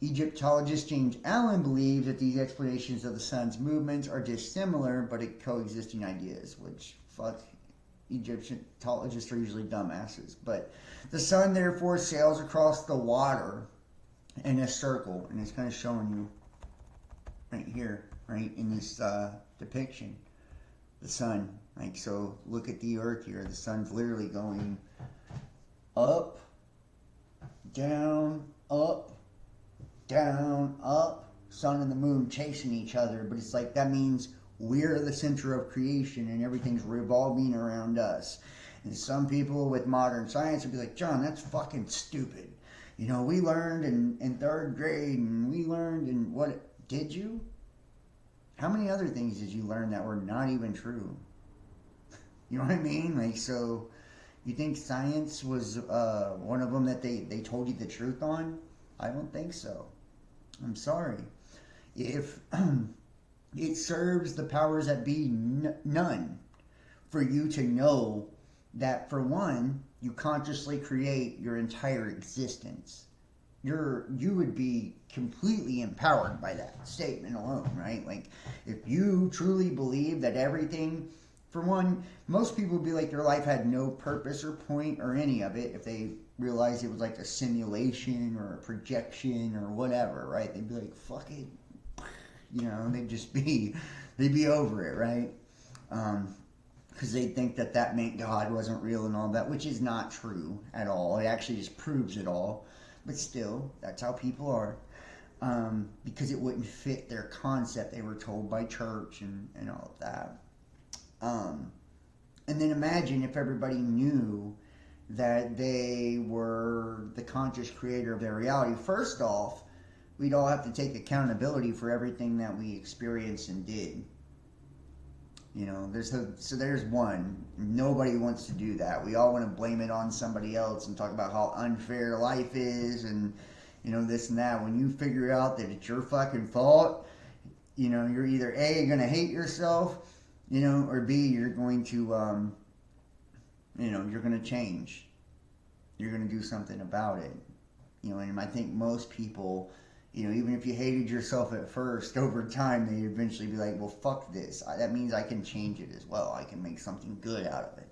Egyptologist James Allen believes that these explanations of the sun's movements are dissimilar but coexisting ideas, which, fuck, Egyptologists are usually dumbasses. But the sun therefore sails across the water in a circle, and it's kind of showing you right here, right in this depiction, the sun. Like, so look at the earth here. The sun's literally going up, down, up, down, up. Sun and the moon chasing each other, but it's like that means we're the center of creation and everything's revolving around us. And some people with modern science would be like, John, that's fucking stupid. You know, we learned in third grade, and we learned in what? Did you? How many other things did you learn that were not even true? You know what I mean? Like, so you think science was one of them that they told you the truth on? I don't think so. I'm sorry. If it serves the powers that be none for you to know that, for one, you consciously create your entire existence. You would be completely empowered by that statement alone, right? Like, if you truly believe that everything, for one, most people would be like their life had no purpose or point or any of it if they realized it was like a simulation or a projection or whatever, right? They'd be like, fuck it. You know, they'd be over it, right? Because they think that meant God wasn't real and all that, which is not true at all. It actually just proves it all. But still, that's how people are. Because it wouldn't fit their concept they were told by church and all of that. And then imagine if everybody knew that they were the conscious creator of their reality. First off, we'd all have to take accountability for everything that we experienced and did. You know, there's one. Nobody wants to do that. We all want to blame it on somebody else and talk about how unfair life is and, you know, this and that. When you figure out that it's your fucking fault, you know, you're either A, going to hate yourself, you know, or B, you're going to, you know, you're going to change. You're going to do something about it. You know, and I think most people, you know, even if you hated yourself at first, over time, they eventually be like, well, fuck this. That means I can change it as well. I can make something good out of it.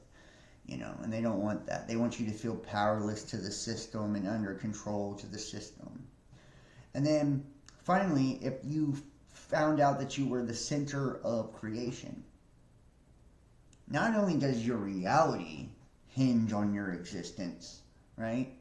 You know, and they don't want that. They want you to feel powerless to the system and under control to the system. And then, finally, if you found out that you were the center of creation, not only does your reality hinge on your existence, right?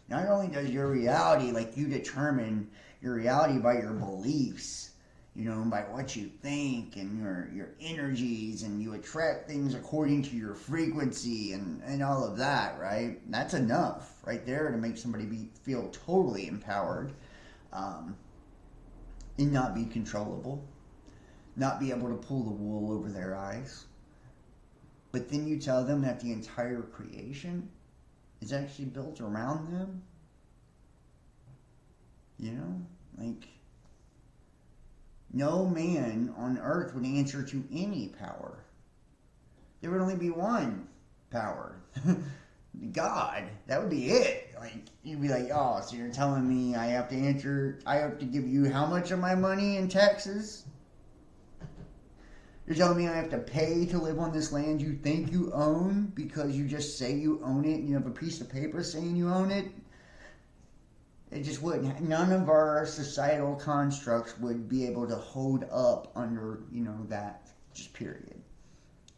Not only does your reality, like you determine your reality by your beliefs, you know, by what you think and your energies, and you attract things according to your frequency and all of that, right? That's enough right there to make somebody feel totally empowered, and not be controllable, not be able to pull the wool over their eyes. But then you tell them that the entire creation is actually built around them. You know, like, no man on earth would answer to any power. There would only be one power. God. That would be it. Like, you'd be like, oh, so you're telling me I have to give you how much of my money in taxes? You're telling me I have to pay to live on this land you think you own because you just say you own it and you have a piece of paper saying you own it? It just wouldn't. None of our societal constructs would be able to hold up under, you know, that, just period.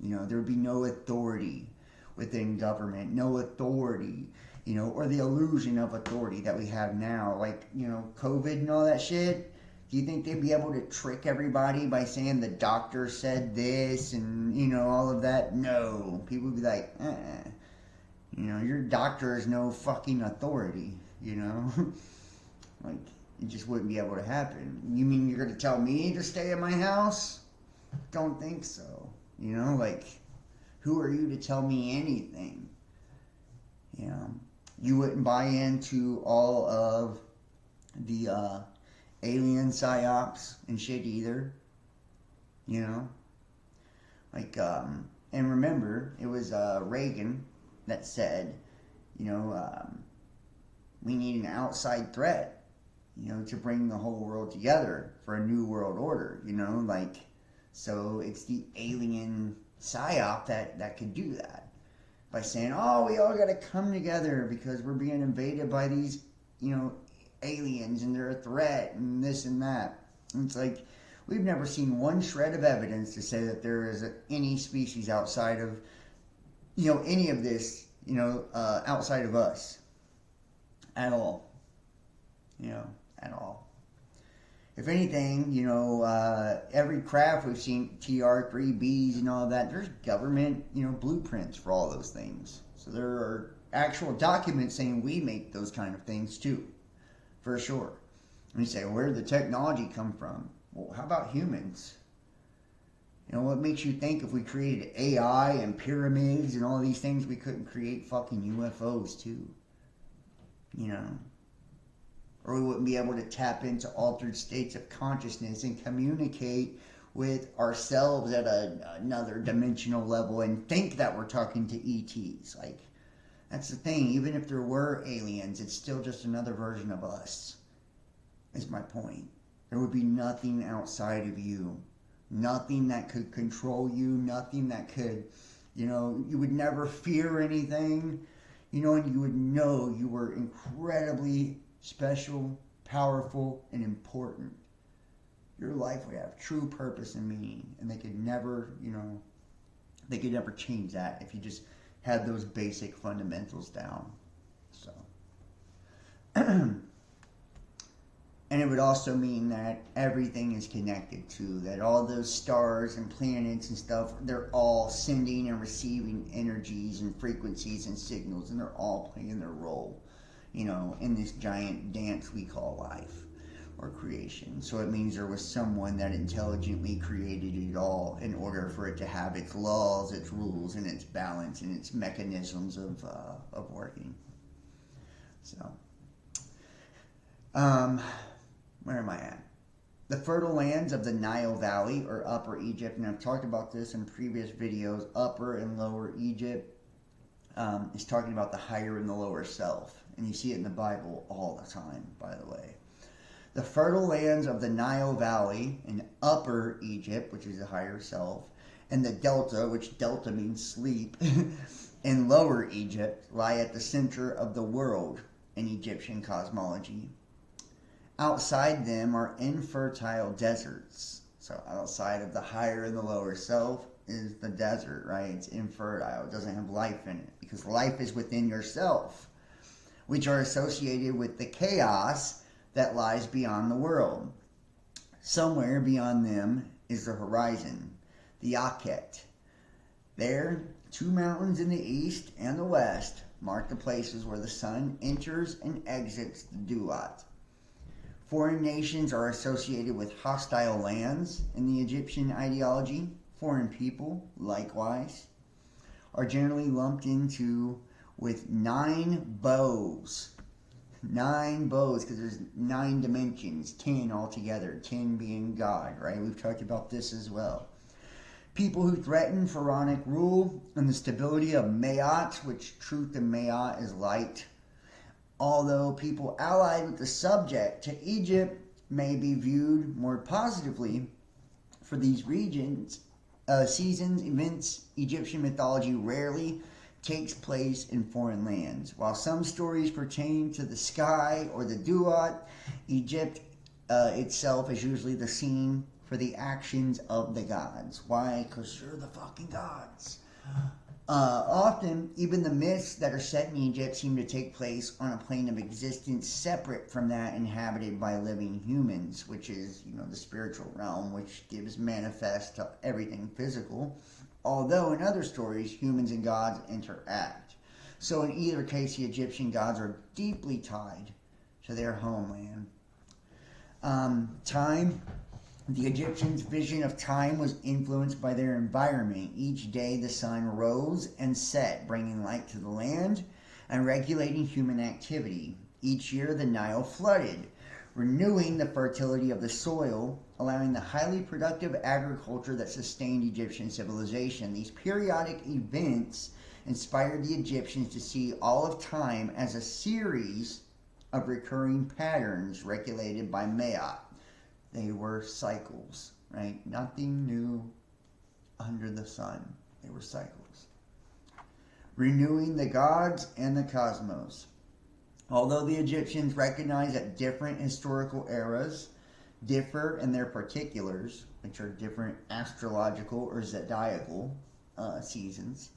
You know, there would be no authority within government, no authority, you know, or the illusion of authority that we have now. Like, you know, COVID and all that shit. Do you think they'd be able to trick everybody by saying the doctor said this and, you know, all of that? No. People would be like, you know, your doctor is no fucking authority, you know? Like, it just wouldn't be able to happen. You mean you're going to tell me to stay at my house? Don't think so. You know, like, who are you to tell me anything? You know, you wouldn't buy into all of the, alien psyops and shit either, you know, like, and remember, it was, Reagan that said, you know, we need an outside threat, you know, to bring the whole world together for a new world order, you know, like, so it's the alien psyop that could do that, by saying, oh, we all gotta come together because we're being invaded by these, you know, aliens and they're a threat and this and that. And it's like, we've never seen one shred of evidence to say that there is any species outside of, you know, any of this, you know, outside of us at all, you know, at all. If anything, you know, every craft we've seen, TR-3Bs and all of that, there's government, you know, blueprints for all those things. So there are actual documents saying we make those kind of things too. For sure. And you say, where did the technology come from? Well, how about humans? You know, what makes you think if we created AI and pyramids and all these things, we couldn't create fucking UFOs too? You know? Or we wouldn't be able to tap into altered states of consciousness and communicate with ourselves at another dimensional level and think that we're talking to ETs. Like, that's the thing. Even if there were aliens, it's still just another version of us, is my point. There would be nothing outside of you. Nothing that could control you. Nothing that could, you know, you would never fear anything. You know, and you would know you were incredibly special, powerful, and important. Your life would have true purpose and meaning. And they could never, you know, they could never change that if you just had those basic fundamentals down. So, and And it would also mean that everything is connected to, that all those stars and planets and stuff, they're all sending and receiving energies and frequencies and signals, and they're all playing their role, in this giant dance we call life or creation. So it means there was someone that intelligently created it all in order for it to have its laws, its rules, and its balance and its mechanisms of working. So, where am I at? The fertile lands of the Nile Valley, or Upper Egypt, and I've talked about this in previous videos. Upper and Lower Egypt is talking about the higher and the lower self, and you see it in the Bible all the time, by the way. The fertile lands of the Nile Valley in Upper Egypt, which is the higher self, and the Delta, which Delta means sleep, in Lower Egypt lie at the center of the world in Egyptian cosmology. Outside them are infertile deserts. So outside of the higher and the lower self is the desert, right? It's infertile. It doesn't have life in it because life is within yourself, which are associated with the chaos that lies beyond the world. Somewhere beyond them is the horizon, the Akhet. There, 2 mountains in the east and the west mark the places where the sun enters and exits the Duat. Foreign nations are associated with hostile lands in the Egyptian ideology. Foreign people, likewise, are generally lumped into with 9 bows. 9 bows, because there's 9 dimensions, 10 altogether, 10 being God, right? We've talked about this as well. People who threaten pharaonic rule and the stability of Maat, which truth in Maat is light. Although people allied with the subject to Egypt may be viewed more positively for these regions, seasons, events, Egyptian mythology rarely takes place in foreign lands. While some stories pertain to the sky or the Duat, Egypt itself is usually the scene for the actions of the gods. Why? Because you're the fucking gods. Often, even the myths that are set in Egypt seem to take place on a plane of existence separate from that inhabited by living humans, which is, the spiritual realm, which gives manifest to everything physical. Although in other stories, humans and gods interact. So in either case, the Egyptian gods are deeply tied to their homeland. Time. The Egyptians' vision of time was influenced by their environment. Each day the sun rose and set, bringing light to the land and regulating human activity. Each year the Nile flooded, renewing the fertility of the soil, allowing the highly productive agriculture that sustained Egyptian civilization. These periodic events inspired the Egyptians to see all of time as a series of recurring patterns regulated by Maat. They were cycles, right? Nothing new under the sun. They were cycles. Renewing the gods and the cosmos. Although the Egyptians recognized that different historical eras differ in their particulars, which are different astrological or zodiacal seasons,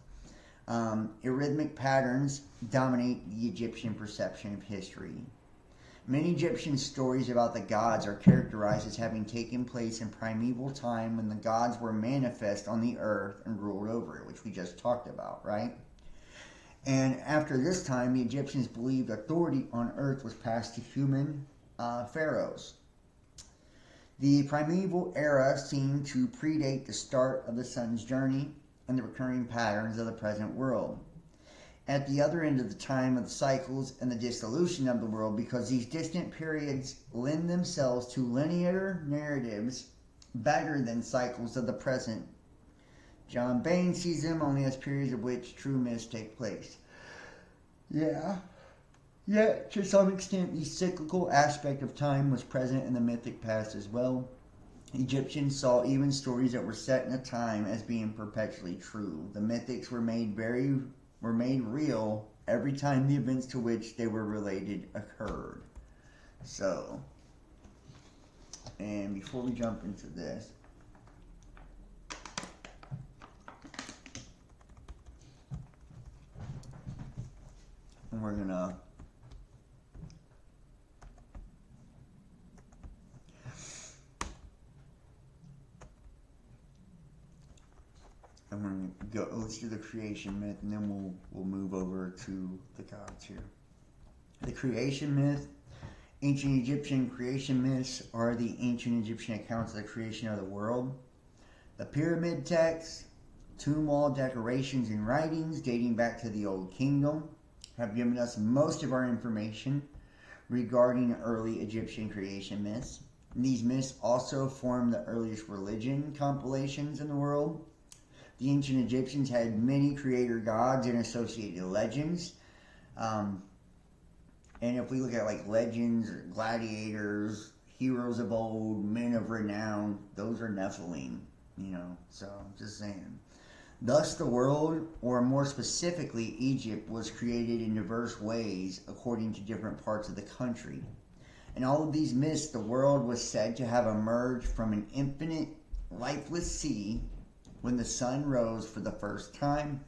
arrhythmic patterns dominate the Egyptian perception of history. Many Egyptian stories about the gods are characterized as having taken place in primeval time when the gods were manifest on the earth and ruled over it, which we just talked about, right? And after this time, the Egyptians believed authority on earth was passed to human pharaohs. The primeval era seemed to predate the start of the sun's journey and the recurring patterns of the present world. At the other end of the time of the cycles and the dissolution of the world, because these distant periods lend themselves to linear narratives better than cycles of the present. John Bain sees them only as periods of which true myths take place. Yeah, to some extent, the cyclical aspect of time was present in the mythic past as well. Egyptians saw even stories that were set in a time as being perpetually true. The mythics were made real every time the events to which they were related occurred. So, and before we jump into this, we're gonna I'm going to go, let's do the creation myth, and then we'll move over to the gods here. The creation myth. Ancient Egyptian creation myths are the ancient Egyptian accounts of the creation of the world. The pyramid texts, tomb wall decorations and writings dating back to the Old Kingdom have given us most of our information regarding early Egyptian creation myths. These myths also form the earliest religion compilations in the world. The ancient Egyptians had many creator gods and associated legends. And if we look at like legends or gladiators, heroes of old, men of renown, those are Nephilim, so I'm just saying. Thus the world, or more specifically Egypt, was created in diverse ways according to different parts of the country. In all of these myths, the world was said to have emerged from an infinite, lifeless sea when the sun rose for the first time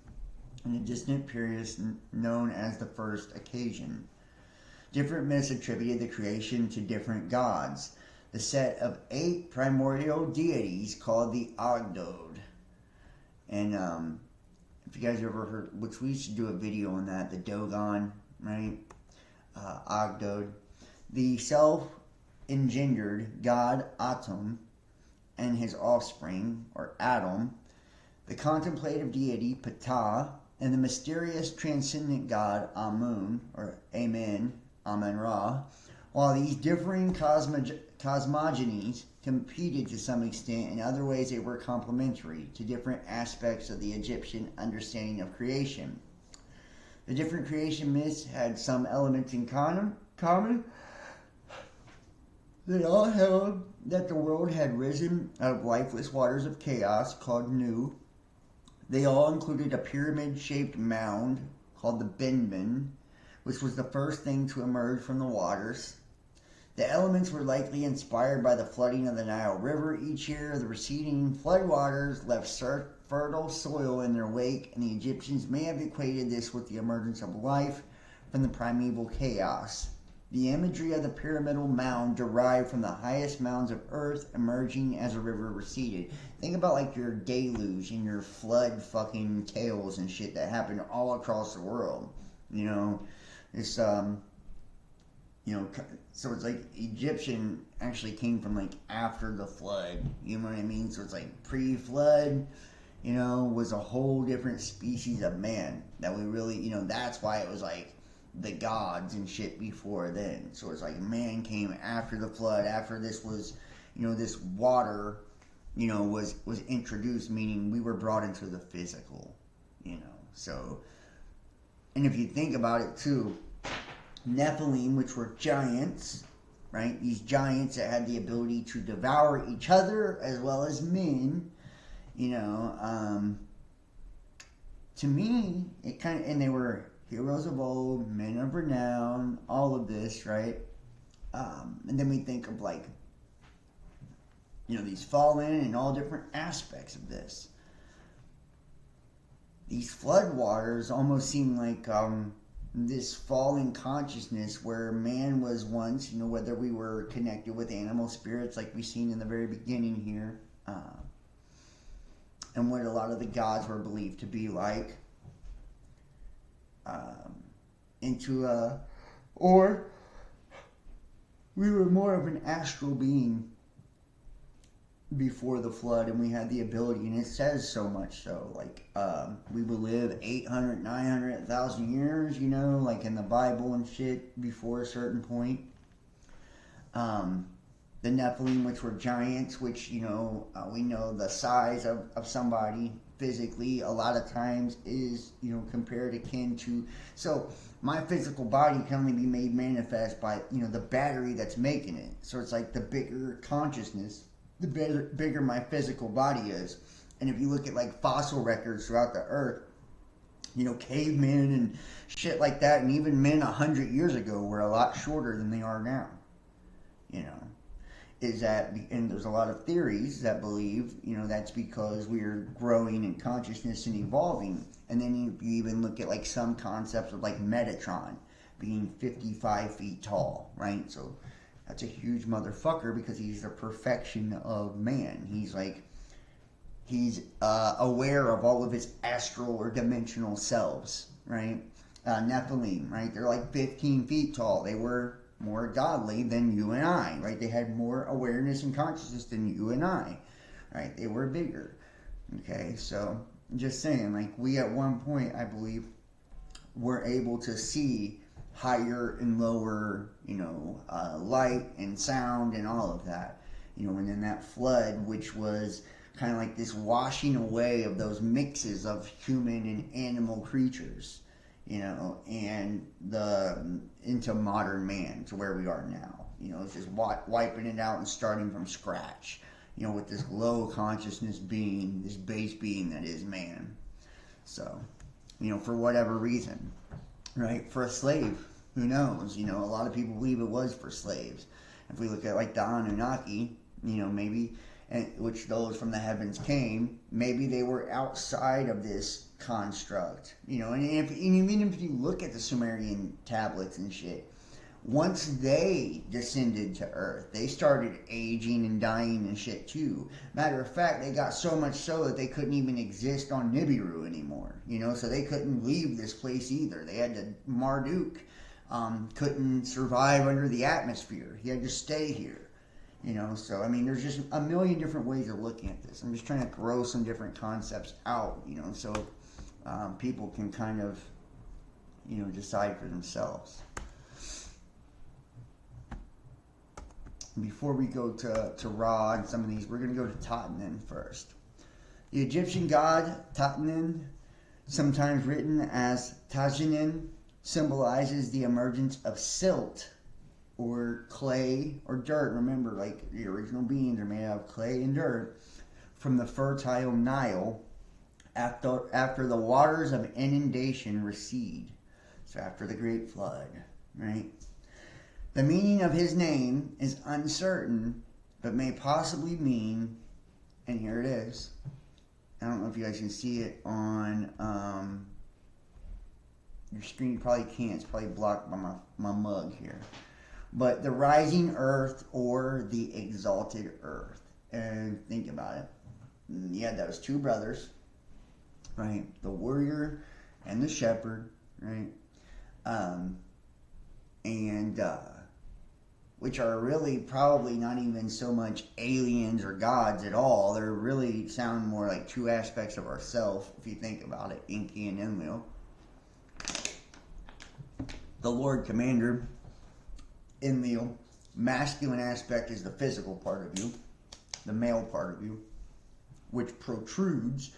in a distant period known as the first occasion. Different myths attributed the creation to different gods. The set of 8 primordial deities called the Ogdod. And if you guys ever heard, which we should do a video on that, the Dogon, right? Ogdod. The self-engendered god Atum and his offspring, or Adam. The contemplative deity Ptah, and the mysterious transcendent god Amun, or Amen-Ra. While these differing cosmogonies competed to some extent, in other ways they were complementary to different aspects of the Egyptian understanding of creation. The different creation myths had some elements in common. They all held that the world had risen out of lifeless waters of chaos called Nu. They all included a pyramid-shaped mound called the Benben, which was the first thing to emerge from the waters. The elements were likely inspired by the flooding of the Nile River each year. The receding floodwaters left fertile soil in their wake, and the Egyptians may have equated this with the emergence of life from the primeval chaos. The imagery of the pyramidal mound derived from the highest mounds of earth emerging as a river receded. Think about like your deluge and your flood fucking tales and shit that happened all across the world. It's so it's like Egyptian actually came from like after the flood. You know what I mean? So it's like pre-flood, was a whole different species of man that we really, that's why it was like the gods and shit before then. So it's like man came after the flood, after this was, this water, was introduced, meaning we were brought into the physical, So, and if you think about it too, Nephilim, which were giants, right? These giants that had the ability to devour each other as well as men, to me, it kind of, and they were heroes of old, men of renown, all of this, right? And then we think of like, these fallen and all different aspects of this. These flood waters almost seem like this fallen consciousness where man was once, whether we were connected with animal spirits like we've seen in the very beginning here, and what a lot of the gods were believed to be like, or we were more of an astral being before the flood, and we had the ability, and it says so much so, like, we would live 800, 900, 1,000 years, like in the Bible and shit, before a certain point. The Nephilim, which were giants, which, we know the size of somebody physically a lot of times is, compared akin to, so my physical body can only be made manifest by, the battery that's making it. So it's like the bigger consciousness, the bigger my physical body is. And if you look at like fossil records throughout the earth, cavemen and shit like that, and even men 100 years ago were a lot shorter than they are now. Is that, and there's a lot of theories that believe, that's because we're growing in consciousness and evolving. And then you even look at like some concepts of like Metatron being 55 feet tall, right? So that's a huge motherfucker because he's the perfection of man. He's like, He's aware of all of his astral or dimensional selves, right? Nephilim, right? They're like 15 feet tall. They were more godly than you and I, right? They had more awareness and consciousness than you and I, right? They were bigger, okay? So I'm just saying, like, we at one point, I believe, were able to see higher and lower, light and sound and all of that, and then that flood, which was kind of like this washing away of those mixes of human and animal creatures, and into modern man, to where we are now. It's just wiping it out and starting from scratch, with this low consciousness being, this base being that is man. So, for whatever reason, right? For a slave, who knows? A lot of people believe it was for slaves. If we look at like the Anunnaki, maybe, which those from the heavens came, maybe they were outside of this construct, and even if you look at the Sumerian tablets and shit, once they descended to Earth, they started aging and dying and shit too. Matter of fact, they got so much so that they couldn't even exist on Nibiru anymore, so they couldn't leave this place either. They had to, Marduk couldn't survive under the atmosphere. He had to stay here. So, there's just a million different ways of looking at this. I'm just trying to throw some different concepts out, so people can kind of, decide for themselves. Before we go to Ra and some of these, we're going to go to Ahkenatan first. The Egyptian god Ahkenatan, sometimes written as Tajinan, symbolizes the emergence of silt, or clay, or dirt. Remember, like, the original beings are made out of clay and dirt, from the fertile Nile after the waters of inundation recede. So after the Great Flood, right? The meaning of his name is uncertain, but may possibly mean, and here it is. I don't know if you guys can see it on your screen. You probably can't. It's probably blocked by my mug here. But the rising earth, or the exalted earth. And think about it. You had those two brothers, right? The warrior and the shepherd, right? Which are really probably not even so much aliens or gods at all. They're really sound more like two aspects of ourself, if you think about it, Enki and Enlil. The Lord Commander, Enlil, masculine aspect is the physical part of you, the male part of you, which protrudes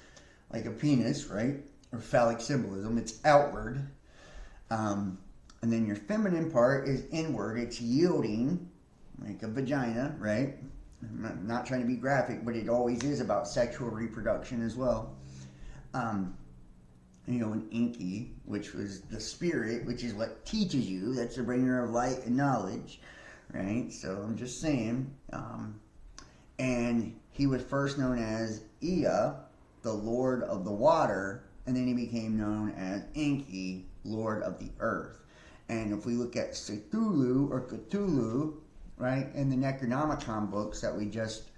like a penis, right? Or phallic symbolism, it's outward. And then your feminine part is inward. It's yielding, like a vagina, right? I'm not trying to be graphic, but it always is about sexual reproduction as well. An Enki, which was the spirit, which is what teaches you. That's the bringer of light and knowledge, right? So I'm just saying. And he was first known as Ea, the Lord of the Water, and then he became known as Enki, Lord of the Earth. And if we look at Cthulhu, or Cthulhu, right, in the Necronomicon books that we just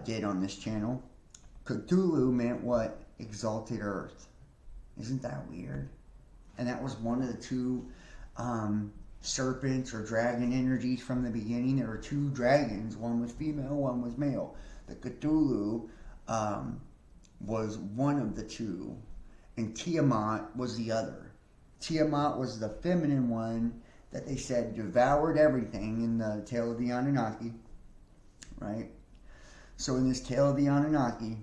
did on this channel, Cthulhu meant what? Exalted Earth. Isn't that weird? And that was one of the two serpents or dragon energies from the beginning. There were two dragons. One was female, one was male. The Cthulhu was one of the two, and Tiamat was the other. Tiamat was the feminine one that they said devoured everything in the Tale of the Anunnaki, right? So in this Tale of the Anunnaki,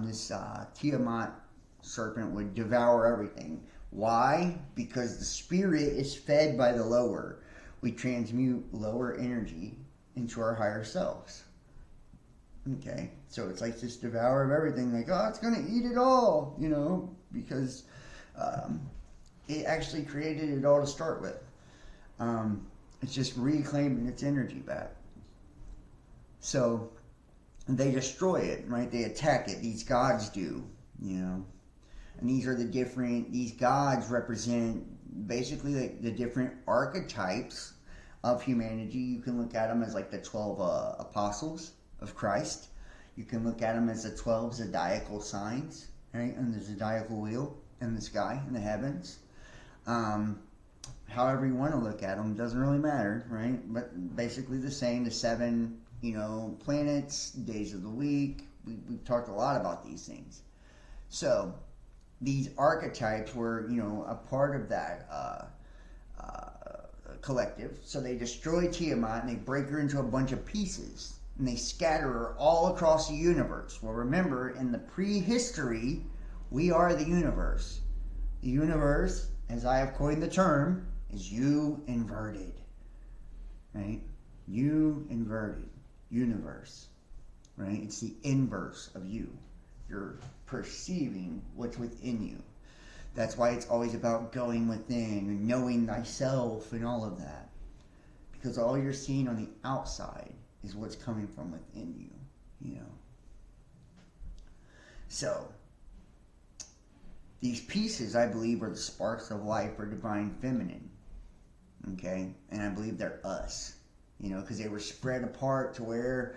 this Tiamat serpent would devour everything. Why? Because the spirit is fed by the lower. We transmute lower energy into our higher selves. Okay, so it's like this devour of everything, like, oh, it's going to eat it all, because it actually created it all to start with. It's just reclaiming its energy back. So they destroy it, right? They attack it. These gods do, And these gods represent basically like the different archetypes of humanity. You can look at them as like the 12 apostles of Christ. You can look at them as the 12 zodiacal signs, right? And the zodiacal wheel in the sky, in the heavens. However you want to look at them, doesn't really matter, right? But basically the same, the 7, planets, days of the week. We've talked a lot about these things. So these archetypes were, a part of that collective. So they destroy Tiamat and they break her into a bunch of pieces. And they scatter her all across the universe. Well, remember, in the prehistory, we are the universe. The universe, as I have coined the term, is you inverted. Right? You inverted. Universe. Right? It's the inverse of you. You're perceiving what's within you. That's why it's always about going within and knowing thyself and all of that. Because all you're seeing on the outside is what's coming from within you, So, these pieces, I believe, are the sparks of life or divine feminine. Okay? And I believe they're us. Because they were spread apart to where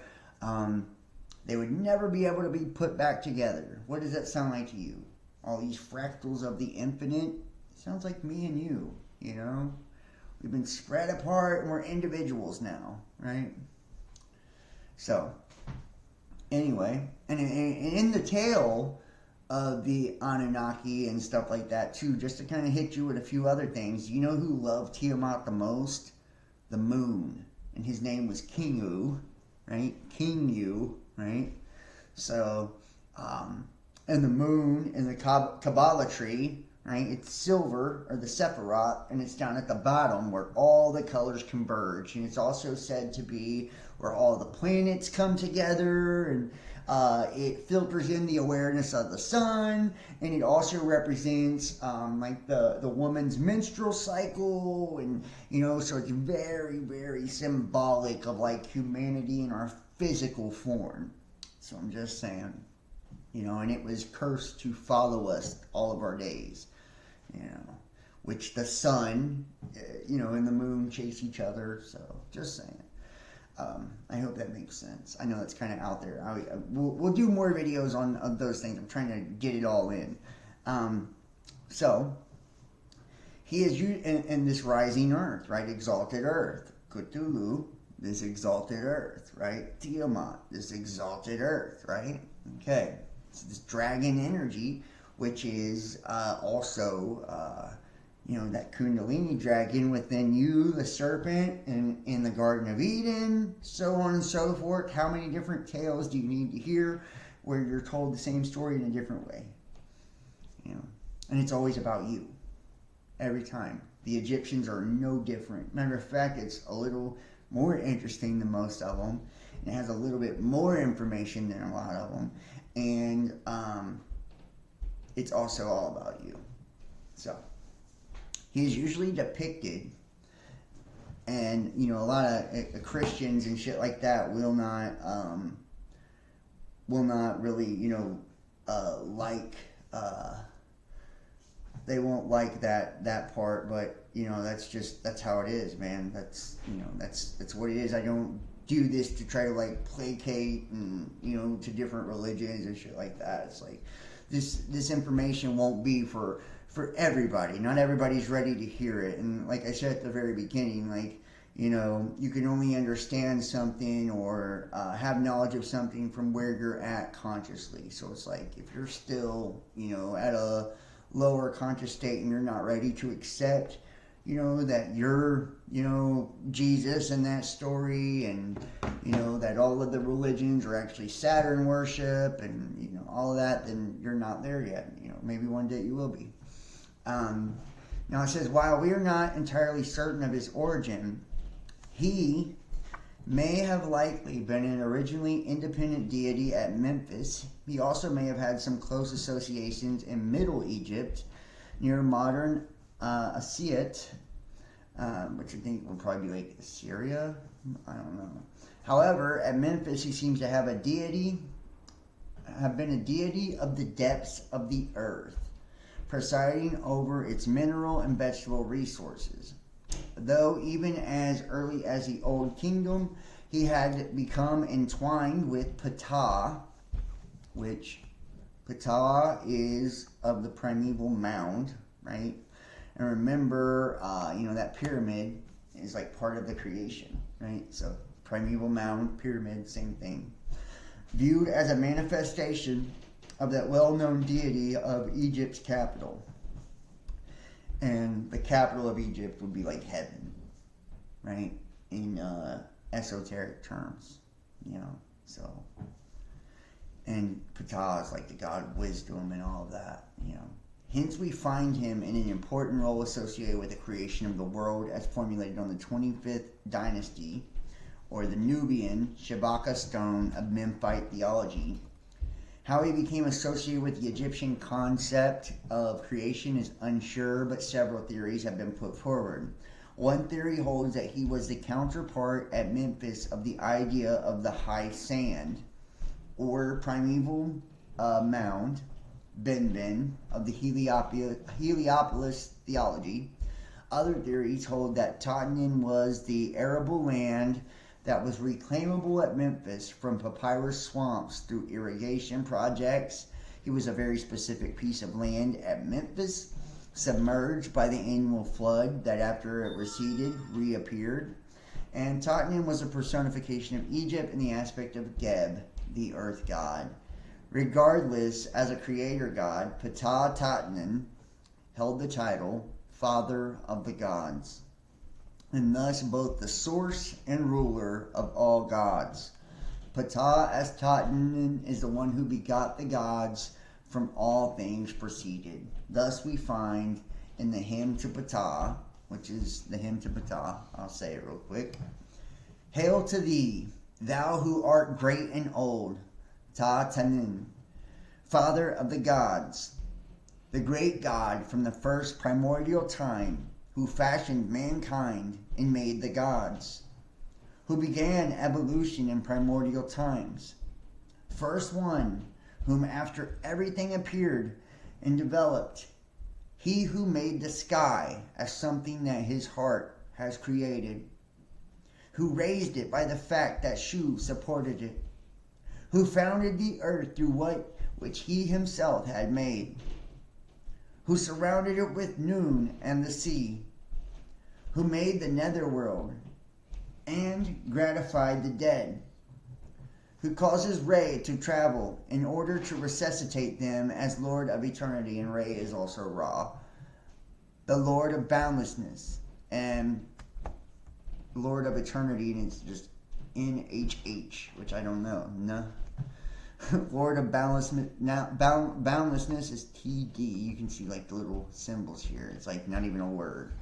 they would never be able to be put back together. What does that sound like to you? All these fractals of the infinite? It sounds like me and you, We've been spread apart and we're individuals now, right? So, anyway, and in the tale of the Anunnaki and stuff like that too, just to kind of hit you with a few other things, you know who loved Tiamat the most? The moon. And his name was Kingu, right? Kingu, right? So, and the moon in the Kabbalah tree, right? It's silver, or the Sephiroth, and it's down at the bottom where all the colors converge. And it's also said to be where all the planets come together, and it filters in the awareness of the sun, and it also represents like the woman's menstrual cycle, and so it's very, very symbolic of like humanity in our physical form. So I'm just saying, and it was cursed to follow us all of our days, which the sun, and the moon chase each other. So just saying. I hope that makes sense. I know it's kind of out there. We'll do more videos on those things. I'm trying to get it all in. So, he is in this rising earth, right? Exalted earth. Cthulhu, this exalted earth, right? Tiamat, this exalted earth, right? Okay. So this dragon energy, which is also... that Kundalini dragon within you, the serpent, and in the Garden of Eden, so on and so forth. How many different tales do you need to hear where you're told the same story in a different way? And it's always about you. Every time. The Egyptians are no different. Matter of fact, it's a little more interesting than most of them. It has a little bit more information than a lot of them. And it's also all about you. So... he is usually depicted, and a lot of Christians and shit like that will not really like they won't like that part, but that's how it is, man. That's what it is. I don't do this to try to like placate and to different religions and shit like that. It's like this information won't be for everybody. Not everybody's ready to hear it. And like I said at the very beginning, like, you can only understand something or have knowledge of something from where you're at consciously. So it's like, if you're still, at a lower conscious state and you're not ready to accept, that you're, Jesus in that story, and, that all of the religions are actually Saturn worship and, all of that, then you're not there yet. Maybe one day you will be. Now it says, while we are not entirely certain of his origin, he may have likely been an originally independent deity at Memphis. He also may have had some close associations in Middle Egypt, near modern Asiat, which I think would probably be like Assyria. I don't know. However, at Memphis, he seems to have been a deity of the depths of the earth, presiding over its mineral and vegetable resources. Though even as early as the Old Kingdom, he had become entwined with Ptah, which Ptah is of the primeval mound, right? And remember, that pyramid is like part of the creation, right? So primeval mound, pyramid, same thing. Viewed as a manifestation of that well-known deity of Egypt's capital. And the capital of Egypt would be like heaven, right? In esoteric terms, so. And Ptah is like the god of wisdom and all of that, Hence we find him in an important role associated with the creation of the world as formulated on the 25th dynasty, or the Nubian Shabaka stone of Memphite theology. How he became associated with the Egyptian concept of creation is unsure, but several theories have been put forward. One theory holds that he was the counterpart at Memphis of the idea of the high sand, or primeval mound, Ben of the Heliopolis theology. Other theories hold that Ahkenatan was the arable land that was reclaimable at Memphis from papyrus swamps through irrigation projects. He was a very specific piece of land at Memphis, submerged by the annual flood that after it receded, reappeared. And Ahkenatan was a personification of Egypt in the aspect of Geb, the earth god. Regardless, as a creator god, Ptah Ahkenatan held the title Father of the Gods, and thus both the source and ruler of all gods. Ptah as Ahkenatan is the one who begot the gods from all things preceded. Thus we find in the hymn to Ptah, which is the hymn to Ptah, I'll say it real quick. Hail to thee, thou who art great and old, Ahkenatan, Father of the gods, the great God from the first primordial time, who fashioned mankind and made the gods, who began evolution in primordial times, first one whom after everything appeared and developed, he who made the sky as something that his heart has created, who raised it by the fact that Shu supported it, who founded the earth through which he himself had made, who surrounded it with noon and the sea, who made the netherworld and gratified the dead, who causes Re to travel in order to resuscitate them as Lord of eternity, and Re is also Ra, the Lord of boundlessness, and Lord of eternity, and it's just NHH, which I don't know. No. Lord of boundlessness is TD. You can see like the little symbols here. It's like not even a word.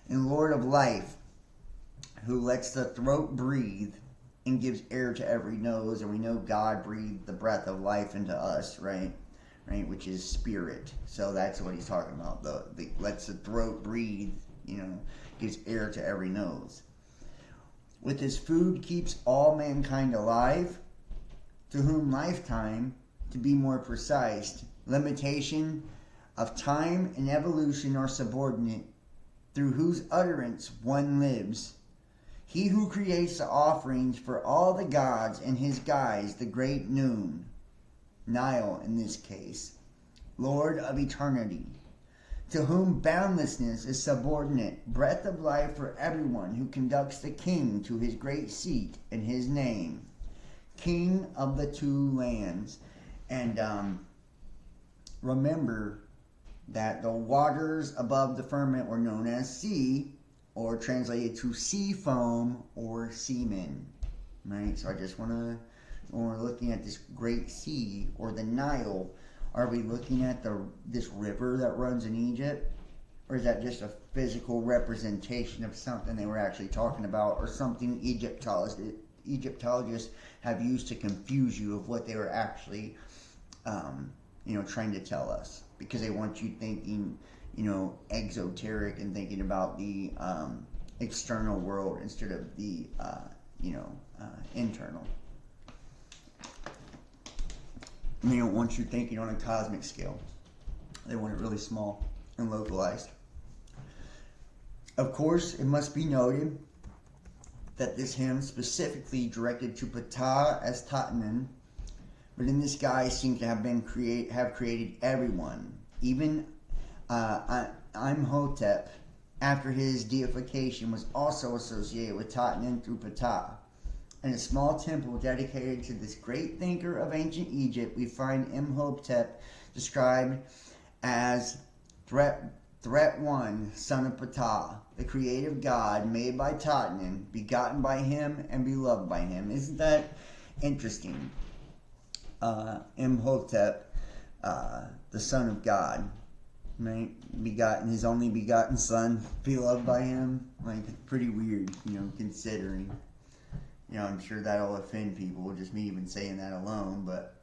And Lord of life, who lets the throat breathe and gives air to every nose. And we know God breathed the breath of life into us, right? Which is spirit. So that's what he's talking about. The lets the throat breathe, gives air to every nose. With his food keeps all mankind alive, to whom lifetime, to be more precise, limitation of time and evolution are subordinate, through whose utterance one lives. He who creates the offerings for all the gods in his guise, the great noon, Nile in this case, Lord of eternity, to whom boundlessness is subordinate, breath of life for everyone who conducts the king to his great seat in his name, King of the two lands. And remember that the waters above the firmament were known as sea, or translated to sea foam or semen, right? So I just want to, when we're looking at this great sea or the Nile, are we looking at this river that runs in Egypt, or is that just a physical representation of something they were actually talking about, or something Egyptologists have used to confuse you of what they were actually, trying to tell us, because they want you thinking, exoteric and thinking about the external world instead of the, internal. And they don't want you thinking on a cosmic scale. They want it really small and localized. Of course, it must be noted that this hymn specifically directed to Ptah as Ahkenatan But then this guy seems to have created everyone, even Imhotep, after his deification, was also associated with Thoth through Ptah. In a small temple dedicated to this great thinker of ancient Egypt, we find Imhotep described as Threat One, son of Ptah, the creative god made by Thoth, begotten by him and beloved by him. Isn't that interesting? Imhotep, the son of God, right? Begotten, his only begotten son, beloved by him. Like, pretty weird, considering. I'm sure that'll offend people, just me even saying that alone, but,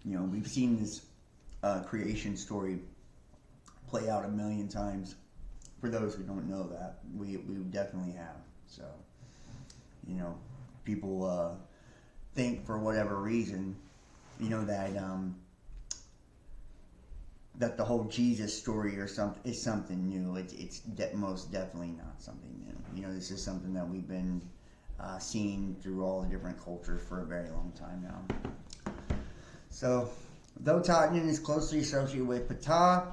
we've seen this creation story play out a million times. For those who don't know that, we definitely have. So, people think for whatever reason, that the whole Giza story or something is something new. It's most definitely not something new. This is something that we've been seeing through all the different cultures for a very long time now. So, though Thoth is closely associated with Ptah,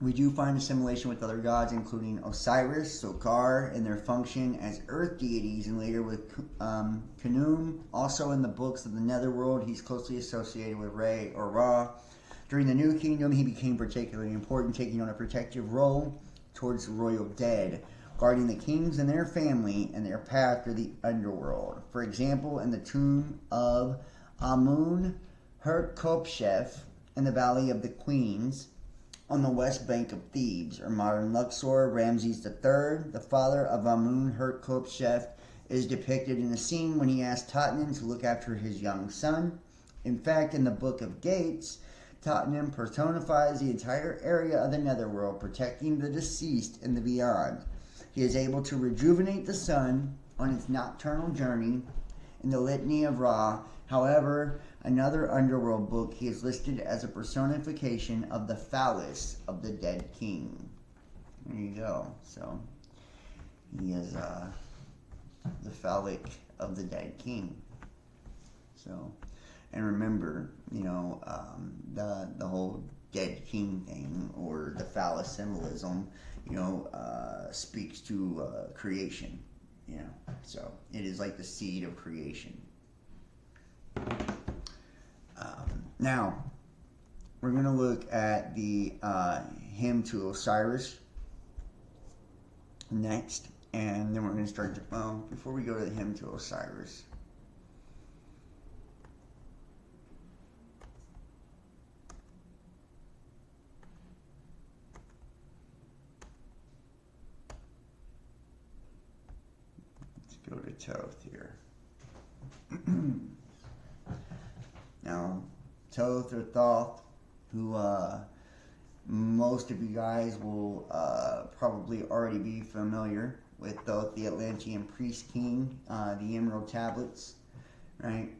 we do find assimilation with other gods, including Osiris, Sokar, and their function as earth deities, and later with Khnum. Also in the books of the Netherworld, he's closely associated with Re or Ra. During the New Kingdom, he became particularly important, taking on a protective role towards the royal dead, guarding the kings and their family and their path through the underworld. For example, in the tomb of Amun-Herkhotep in the Valley of the Queens, on the west bank of Thebes, or modern Luxor, Ramses III, the father of Amun-Herkhotep, is depicted in a scene when he asked Thoth to look after his young son. In fact, in the Book of Gates, Thoth personifies the entire area of the netherworld, protecting the deceased and the beyond. He is able to rejuvenate the sun on its nocturnal journey in the Litany of Ra. However, another underworld book, he is listed as a personification of the phallus of the dead king. There you go. So, he is the phallic of the dead king. So, and remember, the whole dead king thing, or the phallus symbolism, speaks to creation. So it is like the seed of creation. Now, we're going to look at the hymn to Osiris next, and then we're going to start. Before we go to the hymn to Osiris, go to Thoth here. Now, Thoth or Thoth, who most of you guys will probably already be familiar with Thoth, the Atlantean priest king, the Emerald Tablets, right?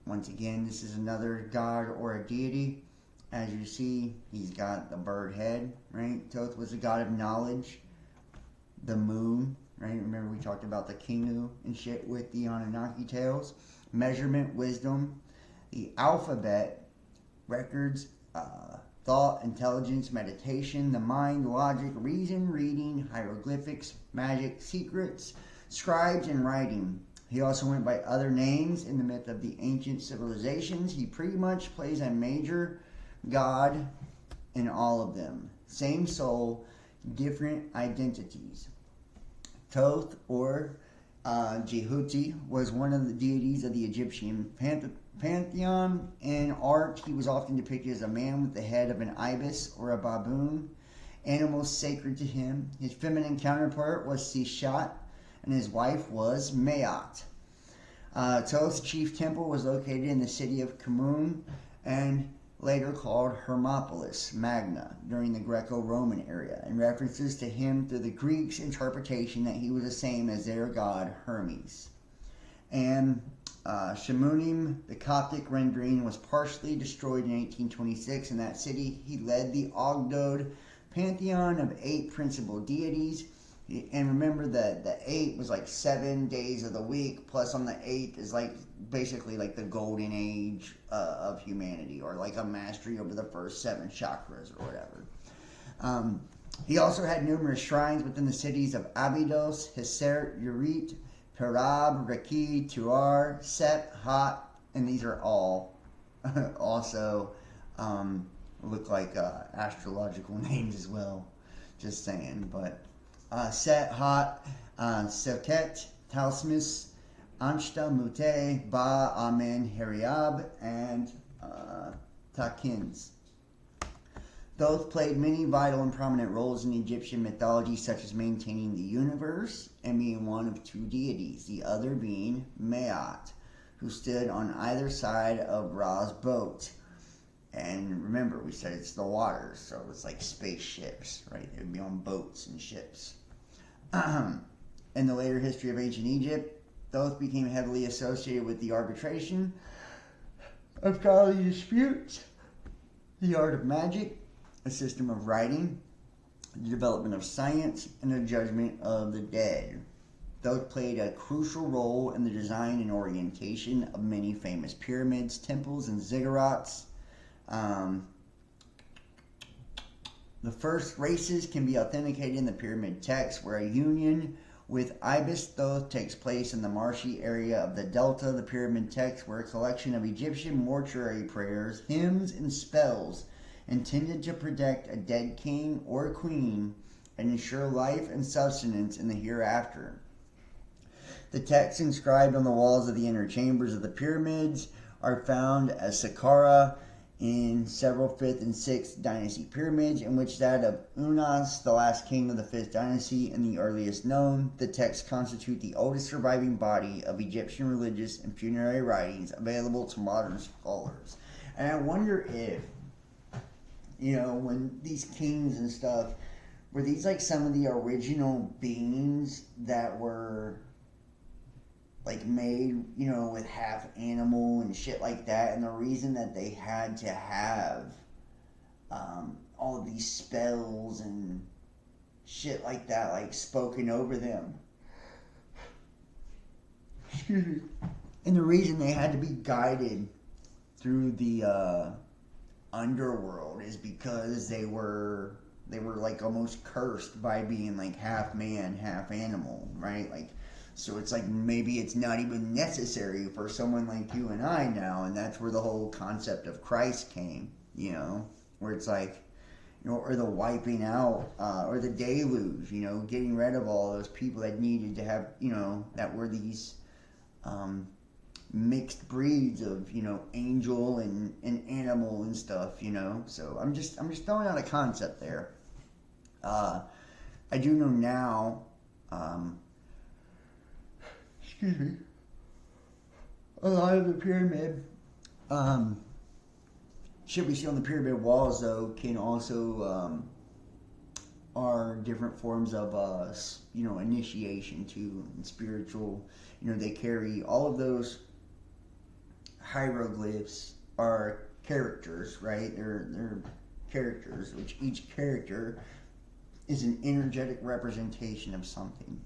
Once again, this is another god or a deity. As you see, he's got the bird head, right? Thoth was a god of knowledge, the moon, right? Remember we talked about the Kingu and shit with the Anunnaki tales. Measurement, wisdom, the alphabet, records, thought, intelligence, meditation, the mind, logic, reason, reading, hieroglyphics, magic, secrets, scribes, and writing. He also went by other names in the myth of the ancient civilizations. He pretty much plays a major god in all of them. Same soul, different identities. Thoth, or Jehuti, was one of the deities of the Egyptian pantheon. In art, he was often depicted as a man with the head of an ibis or a baboon, animals sacred to him. His feminine counterpart was Sishat, and his wife was Maat. Thoth's chief temple was located in the city of Khnum, and later called Hermopolis Magna during the Greco-Roman era, and references to him through the Greeks' interpretation that he was the same as their god Hermes. And Shamunim, the Coptic rendering, was partially destroyed in 1826. In that city, he led the Ogdod pantheon of 8 principal deities. And remember that the 8 was like 7 days of the week, plus on the 8th is like basically like the golden age of humanity, or like a mastery over the first 7 chakras or whatever. He also had numerous shrines within the cities of Abydos, Hesert, Urit, Perab, Raki, Tuar, Set, Hot, and these are all also look like astrological names as well. Just saying, but Set, Hot, Seket, Talsmus, Anshta, Mute, Ba, Amen, Heriab, and Takins. Thoth played many vital and prominent roles in Egyptian mythology, such as maintaining the universe and being one of 2 deities, the other being Maat, who stood on either side of Ra's boat. And remember, we said it's the waters, so it's like spaceships, right? It would be on boats and ships. In the later history of ancient Egypt, Thoth became heavily associated with the arbitration of scholarly disputes, the art of magic, a system of writing, the development of science, and the judgment of the dead. Thoth played a crucial role in the design and orientation of many famous pyramids, temples, and ziggurats. The first races can be authenticated in the pyramid text, where a union with Ibis Thoth takes place in the marshy area of the delta. The pyramid text were a collection of Egyptian mortuary prayers, hymns, and spells intended to protect a dead king or queen and ensure life and sustenance in the hereafter. The texts inscribed on the walls of the inner chambers of the pyramids are found as Saqqara in several 5th and 6th dynasty pyramids, in which that of Unas, the last king of the 5th dynasty and the earliest known. The texts constitute the oldest surviving body of Egyptian religious and funerary writings available to modern scholars. And I wonder if, when these kings and stuff, were these like some of the original beings that were like made, with half animal and shit like that, and the reason that they had to have all of these spells and shit like that, like spoken over them. Excuse me. And the reason they had to be guided through the underworld is because they were like almost cursed by being like half man, half animal, right? Like, so it's like maybe it's not even necessary for someone like you and I now, and that's where the whole concept of Christ came, where it's like, or the wiping out, or the deluge, getting rid of all those people that needed to have, that were these mixed breeds of, angel and animal and stuff, So I'm just throwing out a concept there. I do know now, excuse me, a lot of the pyramid shit we see on the pyramid walls, though, can also are different forms of initiation too, and spiritual. They carry all of those hieroglyphs are characters, right? They're characters, which each character is an energetic representation of something.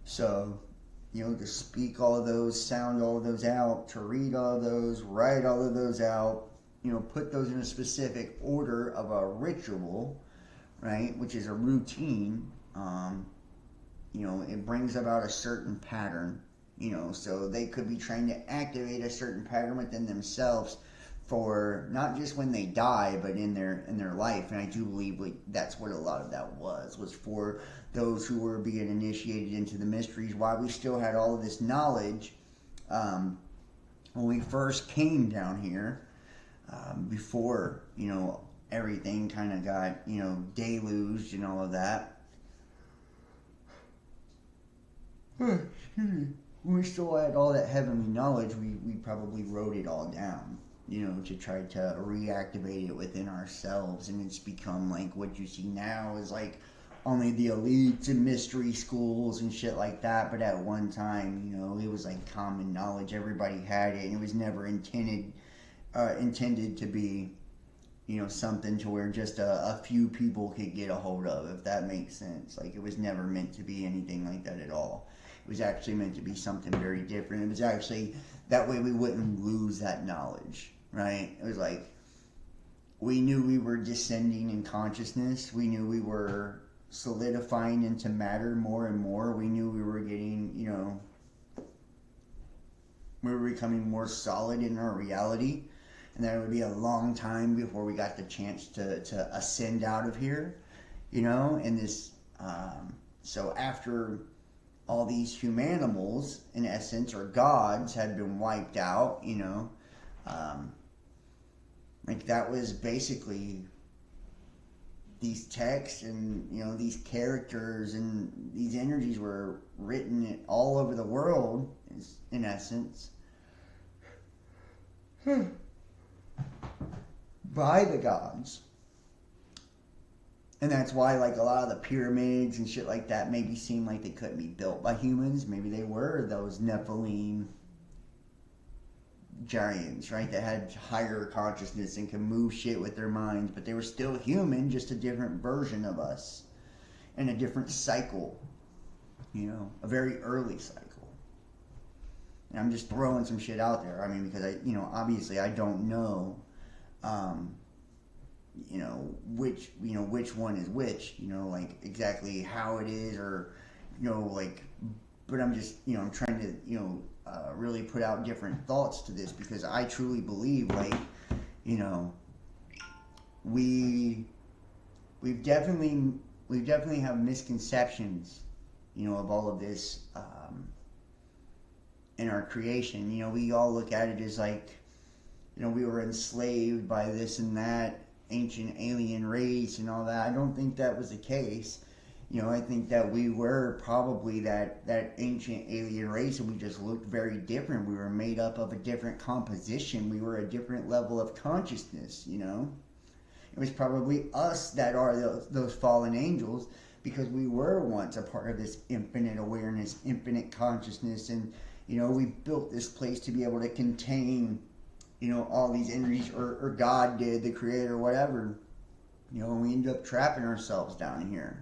So, to speak all of those, sound all of those out, to read all of those, write all of those out, put those in a specific order of a ritual, right, which is a routine, it brings about a certain pattern, so they could be trying to activate a certain pattern within themselves for not just when they die, but in their life. And I do believe that's what a lot of that was for those who were being initiated into the mysteries. Why we still had all of this knowledge when we first came down here, before everything kind of got deluged and all of that. Excuse me. When we still had all that heavenly knowledge, we probably wrote it all down, to try to reactivate it within ourselves. And it's become like what you see now is like only the elites and mystery schools and shit like that. But at one time, it was like common knowledge. Everybody had it, and it was never intended to be something to where just a few people could get a hold of, if that makes sense. Like, it was never meant to be anything like that at all. It was actually meant to be something very different. It was actually, that way we wouldn't lose that knowledge, right? It was like, we knew we were descending in consciousness. We knew we were solidifying into matter more and more. We knew we were getting, we were becoming more solid in our reality. And that it would be a long time before we got the chance to ascend out of here, and this, so after all these humanimals, in essence, or gods, had been wiped out, like, that was basically these texts and, these characters and these energies were written all over the world, in essence. By the gods. And that's why, like, a lot of the pyramids and shit like that maybe seem like they couldn't be built by humans. Maybe they were those Nephilim giants, right, that had higher consciousness and can move shit with their minds, but they were still human, just a different version of us and a different cycle, a very early cycle. And I'm just throwing some shit out there. I mean, because obviously I don't know which one is which, like exactly how it is, or, but I'm just, I'm trying to, really put out different thoughts to this, because I truly believe, like, we definitely have misconceptions, of all of this, in our creation. We all look at it as like, we were enslaved by this and that ancient alien race and all that. I don't think that was the case. I think that we were probably that ancient alien race, and we just looked very different. We were made up of a different composition. We were a different level of consciousness, It was probably us that are those fallen angels, because we were once a part of this infinite awareness, infinite consciousness, and, we built this place to be able to contain, all these energies, or God did, the creator, whatever, and we ended up trapping ourselves down here,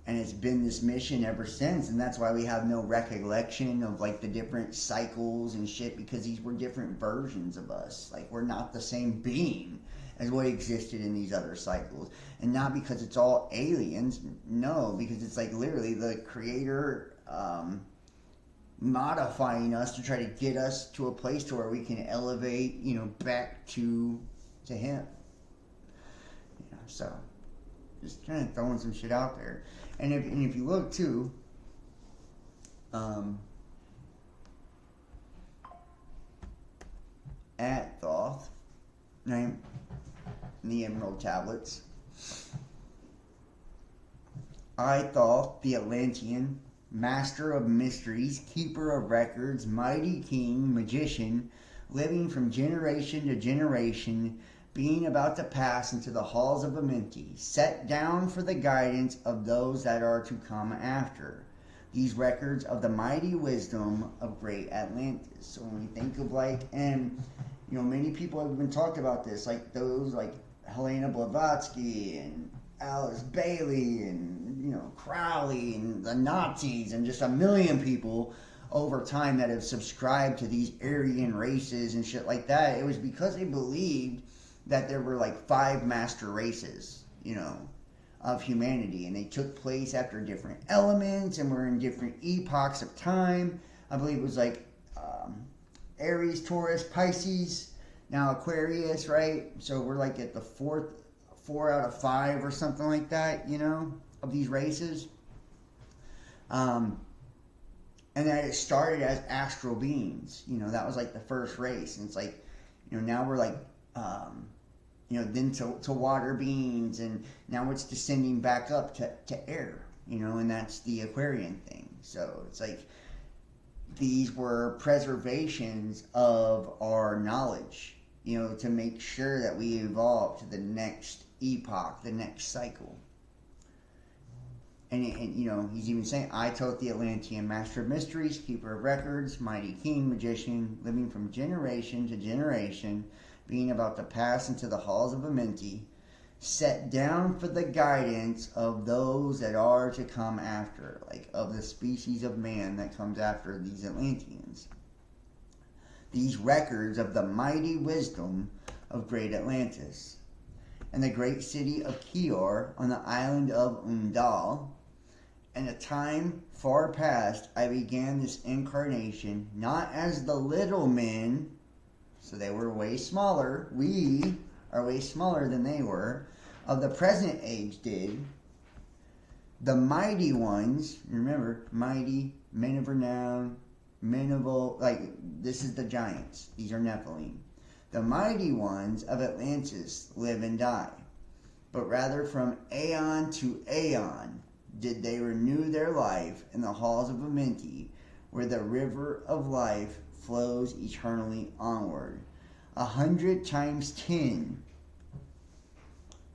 and it's been this mission ever since. And that's why we have no recollection of, like, the different cycles and shit, because these were different versions of us. Like, we're not the same being as what existed in these other cycles. And not because it's all aliens, no, because it's like literally the creator modifying us to try to get us to a place to where we can elevate, back to him. So just kind of throwing some shit out there. And if you look too, at Thoth, right, in the Emerald Tablets, I, Thoth, the Atlantean, master of mysteries, keeper of records, mighty king, magician, living from generation to generation, being about to pass into the halls of Amenti, set down for the guidance of those that are to come after. These records of the mighty wisdom of great Atlantis. So when we think of, like, and, many people have been talked about this, like those, like Helena Blavatsky and Alice Bailey and, Crowley and the Nazis and just a million people over time that have subscribed to these Aryan races and shit like that. It was because they believed that there were like 5 master races, of humanity, and they took place after different elements and were in different epochs of time. I believe it was like Aries, Taurus, Pisces, now Aquarius, right? So we're like at the 4 out of 5 or something like that, of these races. And that it started as astral beings, that was like the first race. And it's like, now we're like, then to water beings, and now it's descending back up to air, and that's the Aquarian thing. So it's like, these were preservations of our knowledge, to make sure that we evolve to the next epoch, the next cycle. And he's even saying, I, Thoth the Atlantean, master of mysteries, keeper of records, mighty king, magician, living from generation to generation, being about to pass into the halls of Amenti, set down for the guidance of those that are to come after, like of the species of man that comes after these Atlanteans. These records of the mighty wisdom of great Atlantis, and the great city of Kior on the island of Undal. In a time far past, I began this incarnation, not as the little men, so they were way smaller, we are way smaller than they were, of the present age did. The mighty ones, remember, mighty, men of renown, men of old, like, this is the giants, these are Nephilim. The mighty ones of Atlantis live and die, but rather from aeon to aeon did they renew their life in the halls of Amenti, where the river of life flows eternally onward. 100 times 10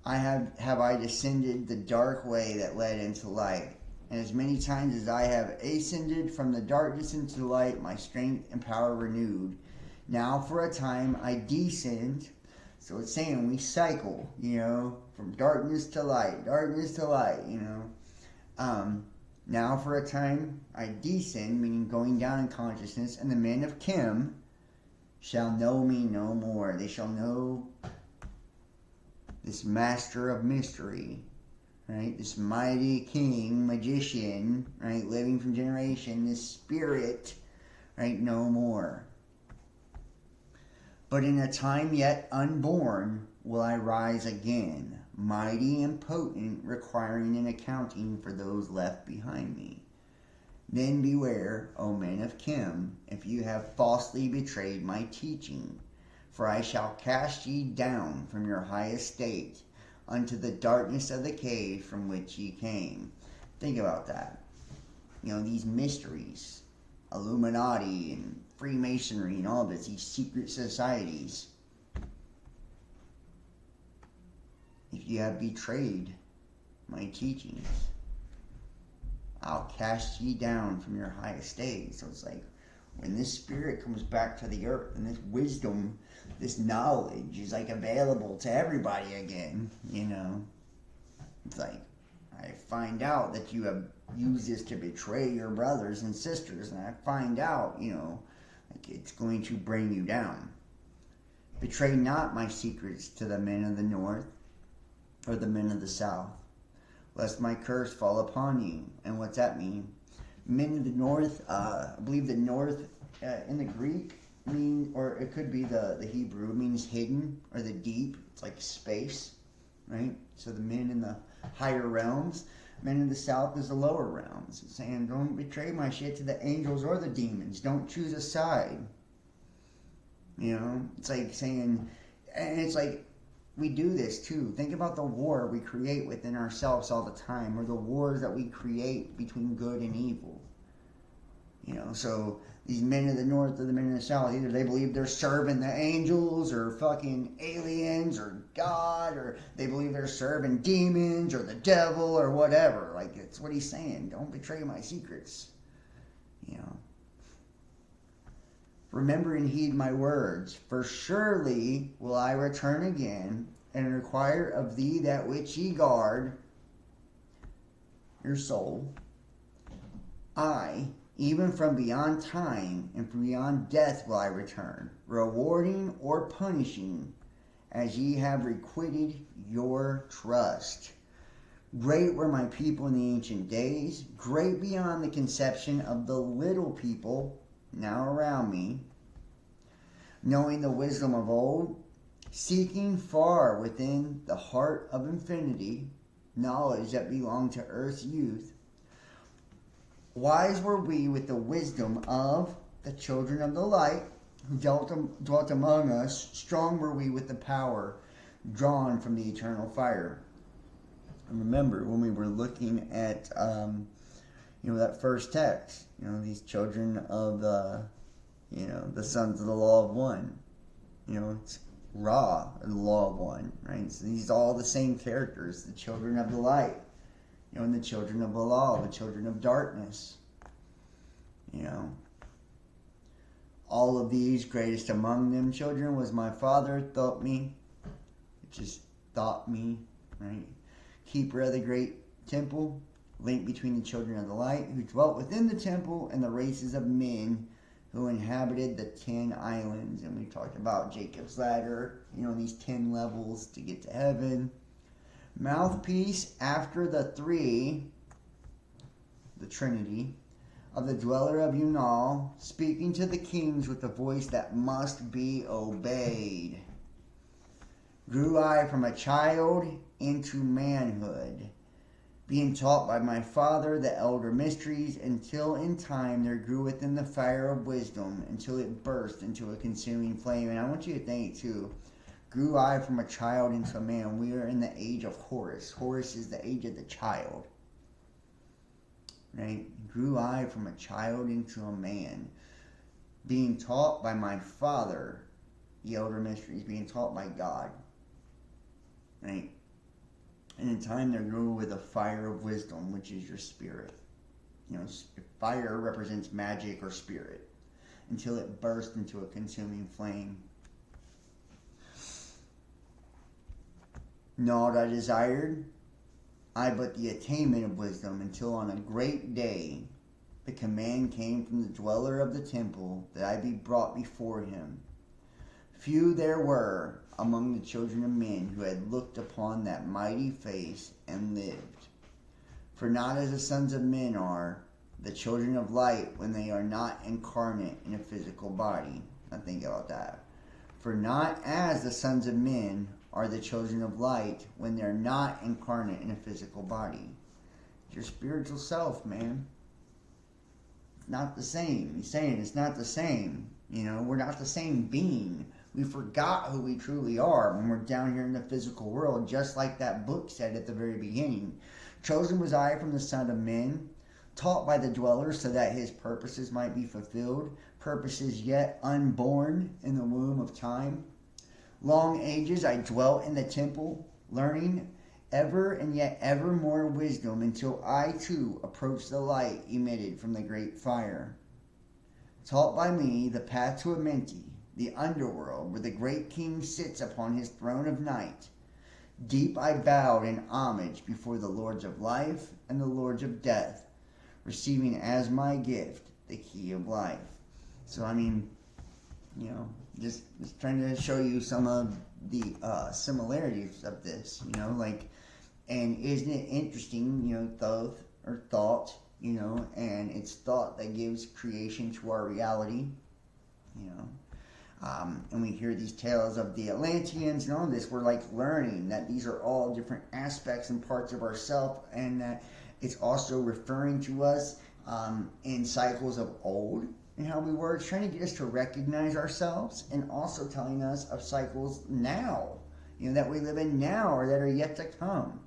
have I descended the dark way that led into light, and as many times as I have ascended from the darkness into light, my strength and power renewed. Now for a time I descend, so it's saying we cycle, from darkness to light, Now for a time I descend, meaning going down in consciousness, and the men of Kim shall know me no more. They shall know this master of mystery, right? This mighty king, magician, right? Living from generation, this spirit, right? No more. But in a time yet unborn will I rise again, mighty and potent, requiring an accounting for those left behind me. Then beware, O men of Kim, if you have falsely betrayed my teaching, for I shall cast ye down from your high estate unto the darkness of the cave from which ye came. Think about that. These mysteries, Illuminati and Freemasonry and all of this, these secret societies. If you have betrayed my teachings, I'll cast ye down from your high estate. So it's like, when this spirit comes back to the earth and this wisdom, this knowledge is like available to everybody again, It's like, I find out that you have used this to betray your brothers and sisters, and I find out, like it's going to bring you down. Betray not my secrets to the men of the north or the men of the south, lest my curse fall upon you. And what's that mean? Men of the north, I believe the north in the Greek or it could be the Hebrew, means hidden or the deep. It's like space, right? So the men in the higher realms, men in the south is the lower realms. It's saying, don't betray my shit to the angels or the demons. Don't choose a side. It's like saying, and it's like, we do this too. Think about the war we create within ourselves all the time, or the wars that we create between good and evil. So these men of the north or the men of the south, either they believe they're serving the angels or fucking aliens or God, or they believe they're serving demons or the devil or whatever. Like, it's what he's saying. Don't betray my secrets. Remember and heed my words, for surely will I return again and require of thee that which ye guard, your soul. I, even from beyond time and from beyond death will I return, rewarding or punishing as ye have requited your trust. Great were my people in the ancient days, great beyond the conception of the little people now around me, knowing the wisdom of old, seeking far within the heart of infinity, knowledge that belonged to earth's youth. Wise were we with the wisdom of the children of the light, who dwelt among us. Strong were we with the power drawn from the eternal fire. And remember, when we were looking at, that first text, these children of the sons of the law of one, it's Ra, the law of one, right? So these are all the same characters, the children of the light, and the children of Belial, the children of darkness, All of these, greatest among them children, was my father, Thoth me. It just thought me, right? Keeper of the great temple, link between the children of the light who dwelt within the temple and the races of men who inhabited the 10 islands. And we talked about Jacob's ladder, these 10 levels to get to heaven. Mouthpiece after the three, the Trinity, of the dweller of Unal, speaking to the kings with a voice that must be obeyed. Grew I from a child into manhood, being taught by my father the elder mysteries, until in time there grew within the fire of wisdom, until it burst into a consuming flame. And I want you to think too, grew I from a child into a man. We are in the age of Horus. Horus is the age of the child. Right? Grew I from a child into a man, being taught by my father the elder mysteries, being taught by God. Right? And in time there grew with a fire of wisdom, which is your spirit. Fire represents magic or spirit, until it burst into a consuming flame. Naught I desired, I but the attainment of wisdom, until on a great day the command came from the dweller of the temple that I be brought before him. Few there were among the children of men who had looked upon that mighty face and lived. For not as the sons of men are the children of light when they are not incarnate in a physical body. Now think about that. For not as the sons of men are the children of light when they're not incarnate in a physical body. Your spiritual self, man. It's not the same. He's saying it's not the same. We're not the same being. We forgot who we truly are when we're down here in the physical world, just like that book said at the very beginning. Chosen was I from the son of men, taught by the dweller so that his purposes might be fulfilled, purposes yet unborn in the womb of time. Long ages I dwelt in the temple, learning ever and yet ever more wisdom, until I too approached the light emitted from the great fire. Taught by me the path to Amenti, the underworld, where the great king sits upon his throne of night. Deep I bowed in homage before the lords of life and the lords of death, receiving as my gift the key of life. So just trying to show you some of the similarities of this, and isn't it interesting, Thoth or thought, and it's thought that gives creation to our reality, and we hear these tales of the Atlanteans and all this. We're learning that these are all different aspects and parts of ourself, and that it's also referring to us in cycles of old and how we were. It's trying to get us to recognize ourselves, and also telling us of cycles now, that we live in now or that are yet to come.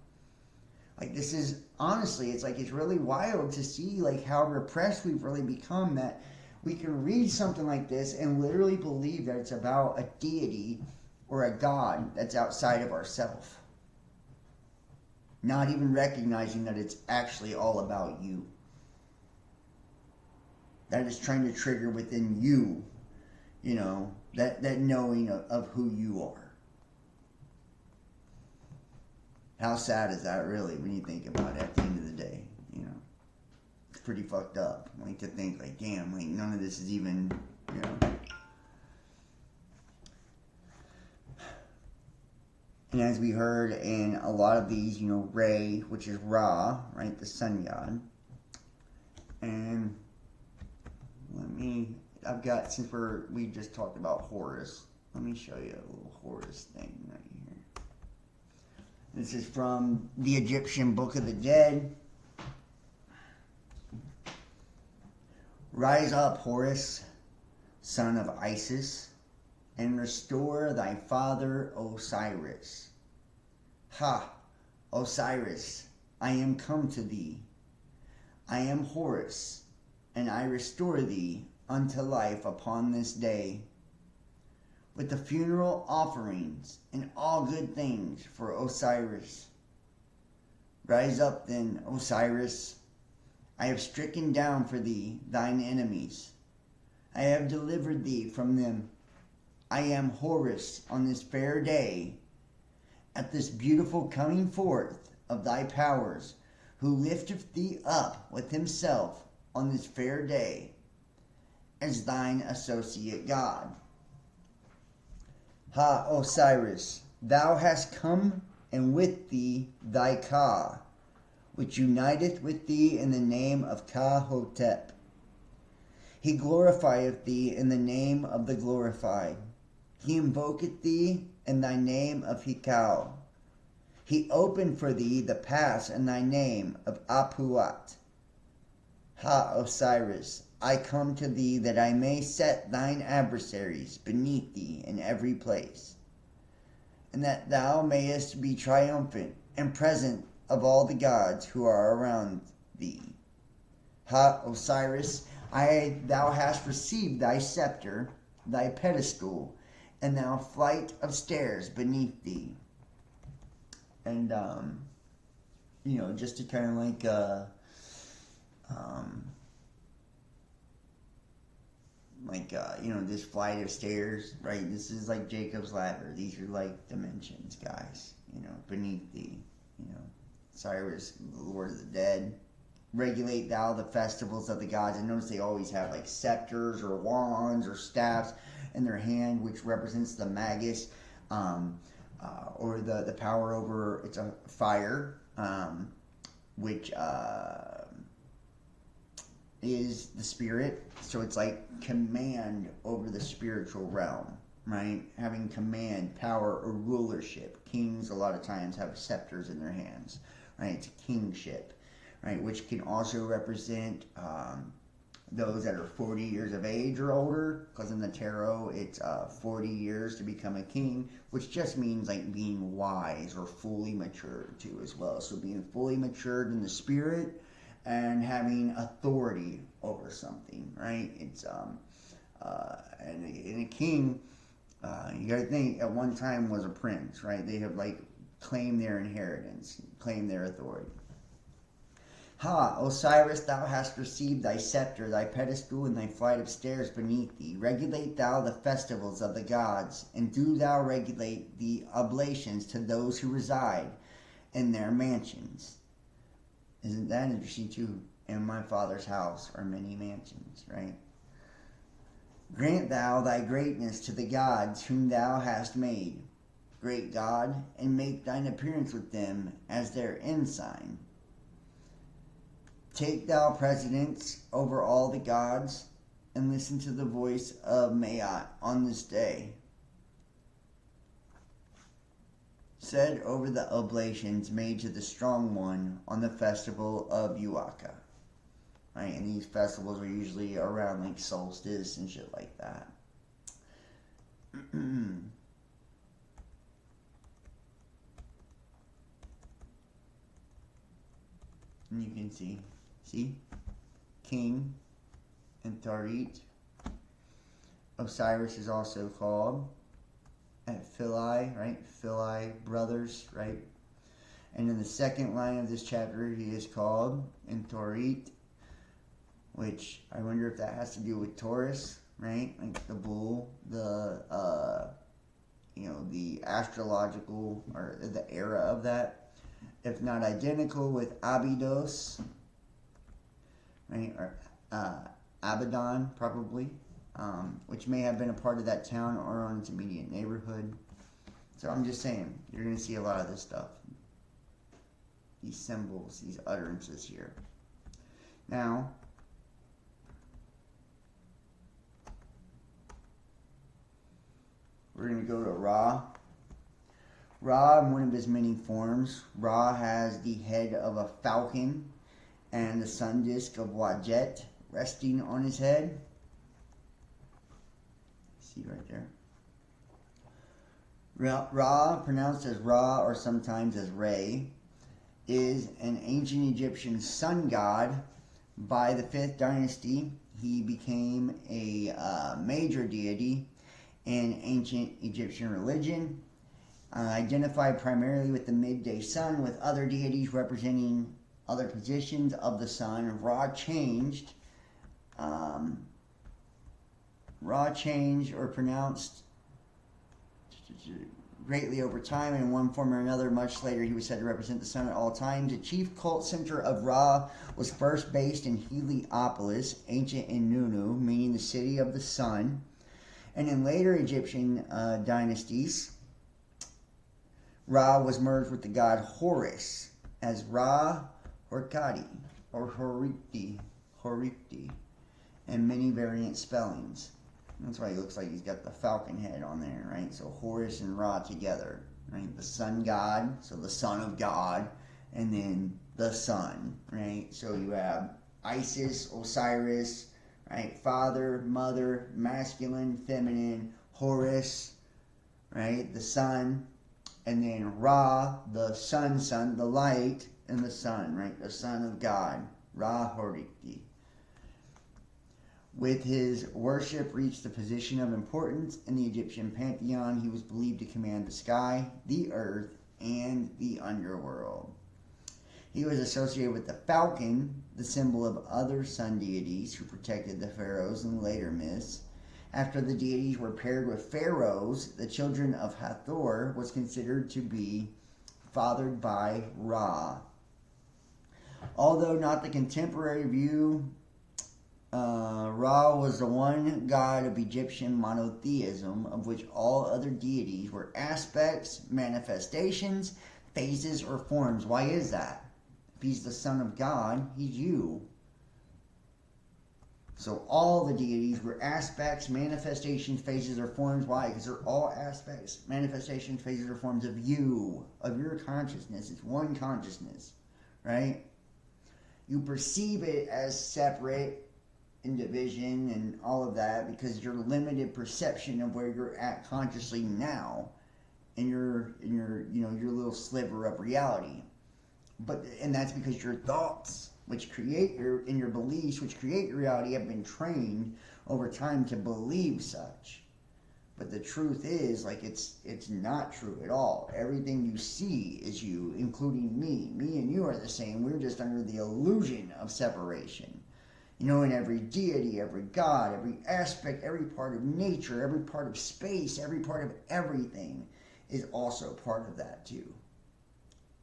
This is honestly, it's really wild to see how repressed we've really become, that we can read something like this and literally believe that it's about a deity or a God that's outside of ourselves, not even recognizing that it's actually all about you. That is trying to trigger within you, that knowing of who you are. How sad is that really when you think about it at the end of the day? It's pretty fucked up. To think damn, none of this is even, And as we heard in a lot of these, Re, which is Ra, right, the sun god. And since we just talked about Horus, let me show you a little Horus thing right here. This is from the Egyptian Book of the Dead. Rise up, Horus, son of Isis, and restore thy father Osiris. Ha, Osiris, I am come to thee. I am Horus, and I restore thee unto life upon this day, with the funeral offerings and all good things for Osiris. Rise up then, Osiris. I have stricken down for thee thine enemies. I have delivered thee from them. I am Horus on this fair day, at this beautiful coming forth of thy powers, who lifteth thee up with himself on this fair day, as thine associate God. Ha, Osiris, thou hast come, and with thee thy Ka, which uniteth with thee in the name of Ka-Hotep. He glorifieth thee in the name of the glorified. He invoketh thee in thy name of Hekau. He opened for thee the pass in thy name of Apuat. Ha, Osiris, I come to thee that I may set thine adversaries beneath thee in every place, and that thou mayest be triumphant and present of all the gods who are around thee. Ha, Osiris, thou hast received thy scepter, thy pedestal, and thou flight of stairs beneath thee. And, just to kind of this flight of stairs, right? This is like Jacob's ladder. These are like dimensions, guys, beneath thee, Cyrus, the Lord of the dead. Regulate thou the festivals of the gods. And notice they always have like scepters or wands or staffs in their hand, which represents the magus, or the power over, it's a fire, which is the spirit. So it's like command over the spiritual realm, right? Having command, power, or rulership. Kings a lot of times have scepters in their hands, right? It's a kingship, right? Which can also represent those that are 40 years of age or older, because in the tarot it's 40 years to become a king, which just means like being wise or fully matured too as well. So being fully matured in the spirit and having authority over something, right? It's and a king, you got to think, at one time was a prince, right? They have like claimed their inheritance, claimed their authority. Ha, Osiris, thou hast received thy scepter, thy pedestal, and thy flight of stairs beneath thee. Regulate thou the festivals of the gods, and do thou regulate the oblations to those who reside in their mansions. Isn't that interesting too? In my Father's house are many mansions, right? Grant thou thy greatness to the gods whom thou hast made, great God, and make thine appearance with them as their ensign. Take thou precedence over all the gods, and listen to the voice of Maat on this day. Said over the oblations made to the strong one on the festival of Uaka. Right, and these festivals are usually around like solstice and shit like that. And you can see, King and Tharit. Osiris is also called at Philae, right? Philae brothers, right? And in the second line of this chapter, he is called Entorit, which I wonder if that has to do with Taurus, right? Like the bull, the astrological or the era of that. If not identical with Abydos, right? Or Abaddon, probably. Which may have been a part of that town or on its immediate neighborhood. So I'm just saying, you're going to see a lot of this stuff. These symbols, these utterances here. Now, we're going to go to Ra. Ra, in one of his many forms, Ra has the head of a falcon and the sun disk of Wadjet resting on his head. See right there. Ra, pronounced as Ra or sometimes as Re, is an ancient Egyptian sun god. By the 5th dynasty, he became a major deity in ancient Egyptian religion, identified primarily with the midday sun, with other deities representing other positions of the sun. Ra changed Ra changed or pronounced greatly over time, and in one form or another. Much later, he was said to represent the sun at all times. The chief cult center of Ra was first based in Heliopolis, ancient in Nunu, meaning the city of the sun. And in later Egyptian dynasties, Ra was merged with the god Horus as Ra Horkadi or Horikti, and many variant spellings. That's why he looks like he's got the falcon head on there, right? So Horus and Ra together, right? The sun god, so the son of God, and then the sun, right? So you have Isis, Osiris, right? Father, mother, masculine, feminine, Horus, right? The sun, and then Ra, the sun, the light, and the sun, right? The son of God, Ra Horikti. With his worship reached a position of importance in the Egyptian pantheon, he was believed to command the sky, the earth, and the underworld. He was associated with the falcon, the symbol of other sun deities who protected the pharaohs in later myths. After the deities were paired with pharaohs, the children of Hathor was considered to be fathered by Ra. Although not the contemporary view, Ra was the one god of Egyptian monotheism, of which all other deities were aspects, manifestations, phases, or forms. Why is that? If he's the son of God, he's you. So all the deities were aspects, manifestations, phases, or forms. Why? Because they're all aspects, manifestations, phases, or forms of you, of your consciousness. It's one consciousness, right? You perceive it as separate in division and all of that because your limited perception of where you're at consciously now in your little sliver of reality. And that's because your thoughts, which create your beliefs, which create your reality, have been trained over time to believe such. But the truth is, like, it's not true at all. Everything you see is you, including me. Me and you are the same. We're just under the illusion of separation. In every deity, every god, every aspect, every part of nature, every part of space, every part of everything is also part of that too.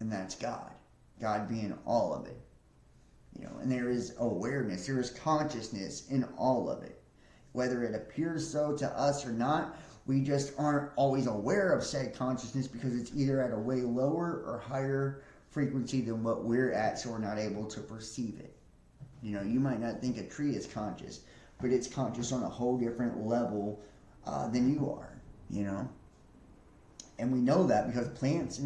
And that's God. God being all of it. And there is awareness, there is consciousness in all of it. Whether it appears so to us or not, we just aren't always aware of said consciousness because it's either at a way lower or higher frequency than what we're at, so we're not able to perceive it. You might not think a tree is conscious, but it's conscious on a whole different level than you are, And we know that because plants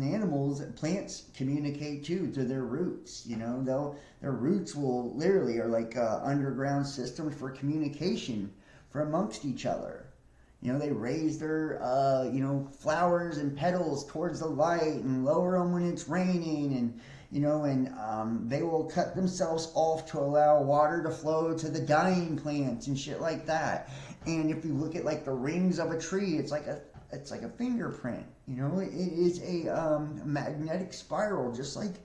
communicate too through their roots, Their roots will literally are like underground systems for communication for amongst each other. They raise their, flowers and petals towards the light and lower them when it's raining and they will cut themselves off to allow water to flow to the dying plants and shit like that. And if you look at like the rings of a tree, it's like a fingerprint. It is a magnetic spiral, just like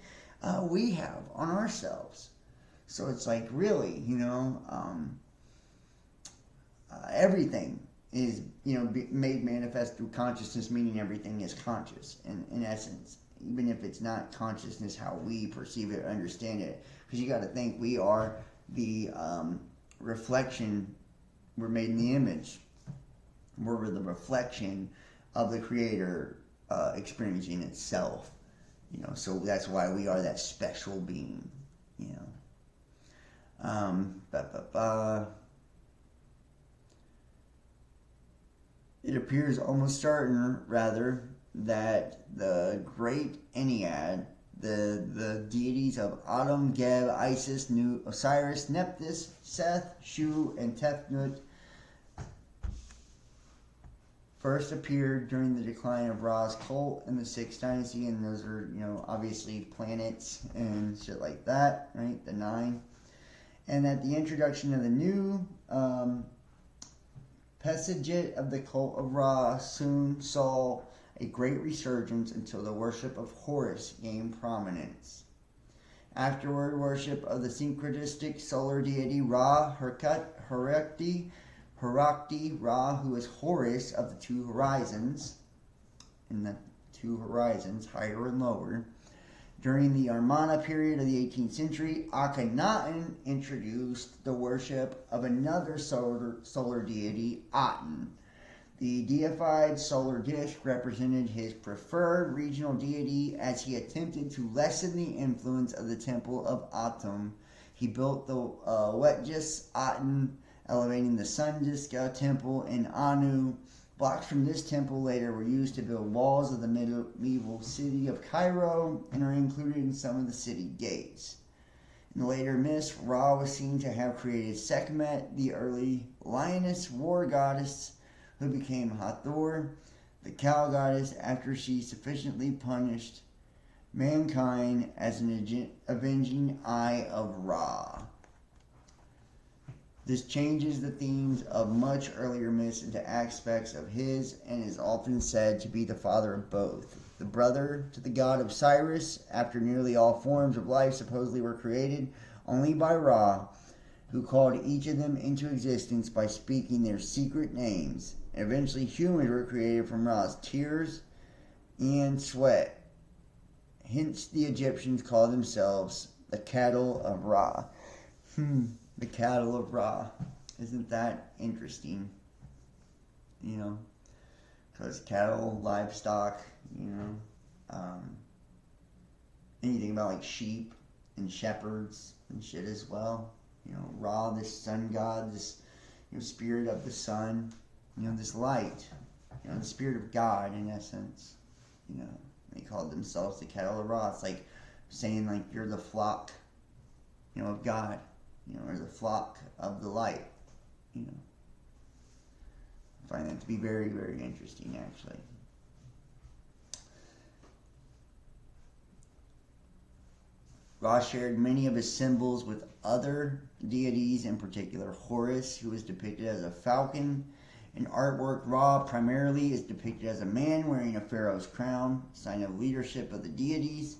we have on ourselves. So it's like really, everything is made manifest through consciousness, meaning everything is conscious in essence. Even if it's not consciousness how we perceive it or understand it. Because you got to think we are the reflection, we're made in the image. We're the reflection of the Creator experiencing itself. So that's why we are that special being. It appears almost certain, rather, that the great Ennead, the deities of Atum, Geb, Isis, Osiris, Nephthys, Seth, Shu, and Tefnut first appeared during the decline of Ra's cult in the 6th dynasty, and those are, obviously planets and shit like that, right? The 9. And at the introduction of the new Pesajit of the cult of Ra soon saw a great resurgence until the worship of Horus gained prominence. Afterward, worship of the syncretistic solar deity Ra Horikti Herakti, Ra, who is Horus of the two horizons, in the two horizons, higher and lower. During the Armana period of the 18th century, Ahkenatan introduced the worship of another solar deity, Aten. The deified solar disk represented his preferred regional deity as he attempted to lessen the influence of the temple of Atum. He built the Wetjus Aten, elevating the sun disk temple in Anu. Blocks from this temple later were used to build walls of the medieval city of Cairo and are included in some of the city gates. In the later myths, Ra was seen to have created Sekhmet, the early lioness war goddess, who became Hathor, the cow goddess, after she sufficiently punished mankind as an avenging eye of Ra. This changes the themes of much earlier myths into aspects of his and is often said to be the father of both. The brother to the god of Osiris, after nearly all forms of life supposedly were created only by Ra, who called each of them into existence by speaking their secret names. And eventually humans were created from Ra's tears and sweat. Hence the Egyptians called themselves the cattle of Ra. The cattle of Ra. Isn't that interesting? You know, because cattle, livestock, you know, anything about like sheep and shepherds and shit as well. You know, Ra, this sun god, this, you know, spirit of the sun, you know, this light, you know, the spirit of God in essence. You know, they called themselves the cattle of Ra. It's like saying like you're the flock, you know, of God. You know, or the flock of the light, you know. I find that to be very, very interesting, actually. Ra shared many of his symbols with other deities, in particular Horus, who is depicted as a falcon. In artwork, Ra primarily is depicted as a man wearing a pharaoh's crown, sign of leadership of the deities.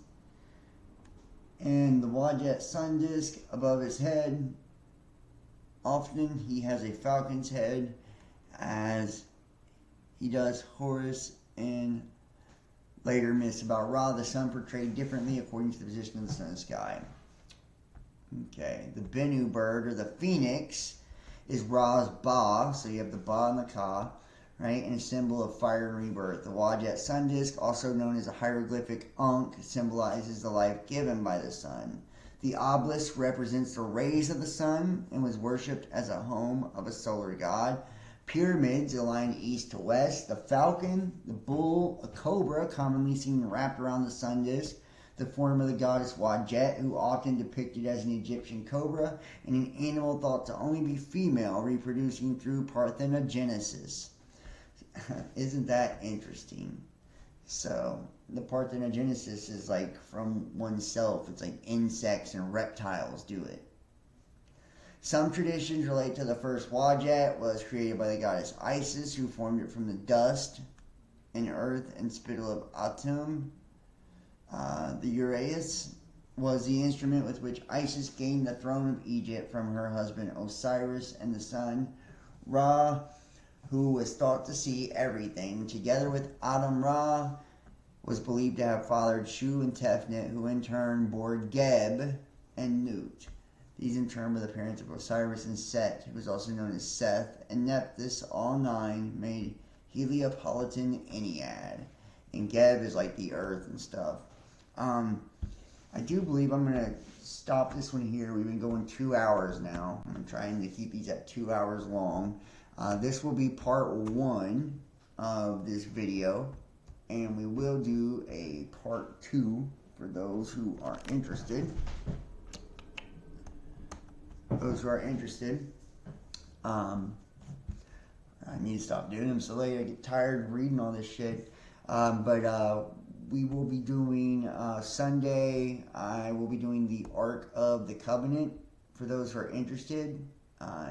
And the Wadjet sun disk above his head, often he has a falcon's head, as he does Horus in later myths about Ra, the sun portrayed differently according to the position of the sun in the sky. Okay, the Bennu bird, or the phoenix, is Ra's Ba, so you have the Ba and the Ka, right, and a symbol of fire and rebirth. The Wadjet sun disk, also known as a hieroglyphic Ankh, symbolizes the life given by the sun. The obelisk represents the rays of the sun and was worshipped as a home of a solar god. Pyramids aligned east to west. The falcon, the bull, a cobra, commonly seen wrapped around the sun disk, the form of the goddess Wadjet, who often depicted as an Egyptian cobra, and an animal thought to only be female, reproducing through parthenogenesis. Isn't that interesting? So the parthenogenesis is like from oneself. It's like insects and reptiles do it. Some traditions relate to the first Wadjet was created by the goddess Isis, who formed it from the dust and earth and spittle of Atum. The uraeus was the instrument with which Isis gained the throne of Egypt from her husband Osiris, and the sun, Ra, who was thought to see everything, together with Atum Ra, was believed to have fathered Shu and Tefnut, who in turn bore Geb and Nut. These in turn were the parents of Osiris and Set, who was also known as Seth, and Nephthys, all nine, made Heliopolitan Ennead. And Geb is like the earth and stuff. I do believe I'm going to stop this one here. We've been going 2 hours now. I'm trying to keep these at 2 hours long. This will be part 1 of this video, and we will do a part 2 for those who are interested. I need to stop doing them so late. I get tired of reading all this shit. But we will be doing Sunday. I will be doing the Ark of the Covenant for those who are interested.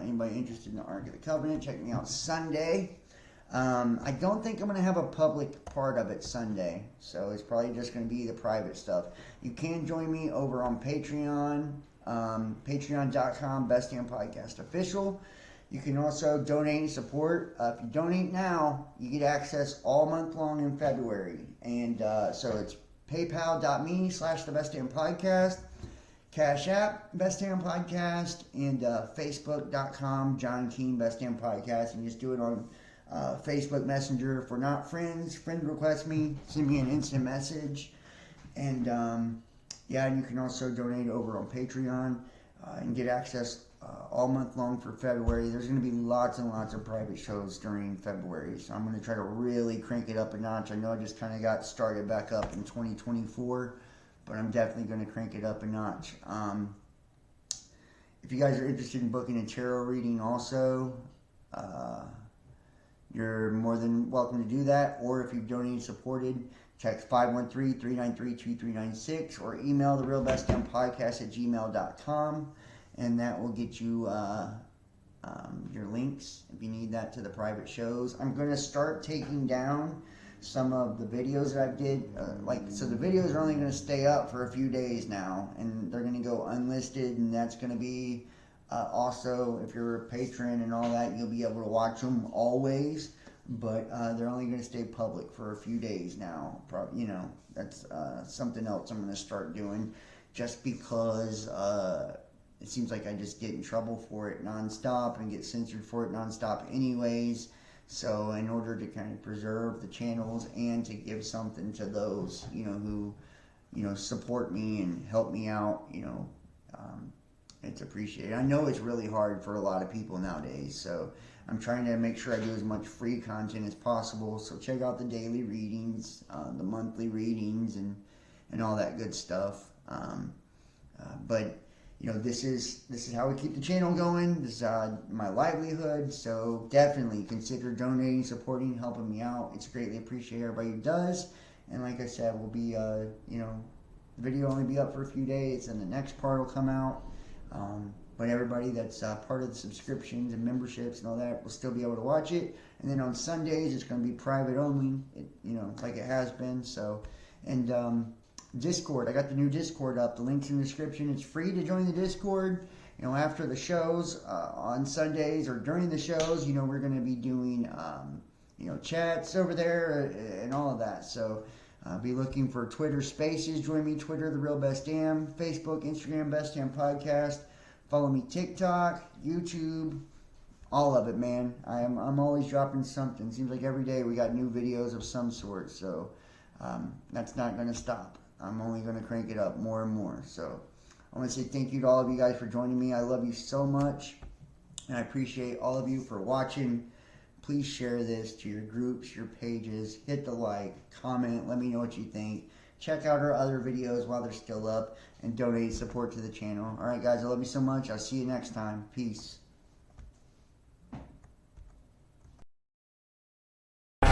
Anybody interested in the Ark of the Covenant, check me out Sunday. I don't think I'm going to have a public part of it Sunday, so it's probably just going to be the private stuff. You can join me over on Patreon, patreon.com, Best Damn Podcast Official. You can also donate and support. If you donate now, you get access all month long in February. And so it's paypal.me/thebestdampodcast, Cash App, Best Damn Podcast, and Facebook.com, John Keane, Best Damn Podcast. And just do it on Facebook Messenger. If we're not friends, friend request me, send me an instant message. And yeah, and you can also donate over on Patreon and get access all month long for February. There's going to be lots and lots of private shows during February, so I'm going to try to really crank it up a notch. I know I just kind of got started back up in 2024, but I'm definitely going to crank it up a notch. If you guys are interested in booking a tarot reading also, you're more than welcome to do that. Or if you've donated and supported, text 513-393-2396 or email therealbestdampodcast@gmail.com. And that will get you your links if you need that to the private shows. I'm going to start taking down some of the videos that I did. So the videos are only going to stay up for a few days now, and they're going to go unlisted, and that's going to be also, if you're a patron and all that, you'll be able to watch them always, but they're only going to stay public for a few days now. Probably, that's something else I'm going to start doing, just because it seems like I just get in trouble for it nonstop and get censored for it nonstop anyways. So in order to kind of preserve the channels and to give something to those, who, support me and help me out, it's appreciated. I know it's really hard for a lot of people nowadays, so I'm trying to make sure I do as much free content as possible. So check out the daily readings, the monthly readings, and all that good stuff. But this is how we keep the channel going. This is my livelihood. So definitely consider donating, supporting, helping me out. It's greatly appreciated, everybody who does. And like I said, we'll be, the video will only be up for a few days, and the next part will come out. But everybody that's part of the subscriptions and memberships and all that will still be able to watch it. And then on Sundays, it's going to be private only, like it has been. So, and Discord, I got the new Discord up. The link's in the description. It's free to join the Discord. After the shows on Sundays or during the shows, we're going to be doing, chats over there and all of that. So be looking for Twitter Spaces. Join me, Twitter, The Real Best Damn. Facebook, Instagram, Best Damn Podcast. Follow me, TikTok, YouTube, all of it, man. I'm always dropping something. Seems like every day we got new videos of some sort. So that's not going to stop. I'm only going to crank it up more and more. So I want to say thank you to all of you guys for joining me. I love you so much, and I appreciate all of you for watching. Please share this to your groups, your pages. Hit the like, comment, let me know what you think. Check out our other videos while they're still up, and donate support to the channel. All right, guys, I love you so much. I'll see you next time. Peace.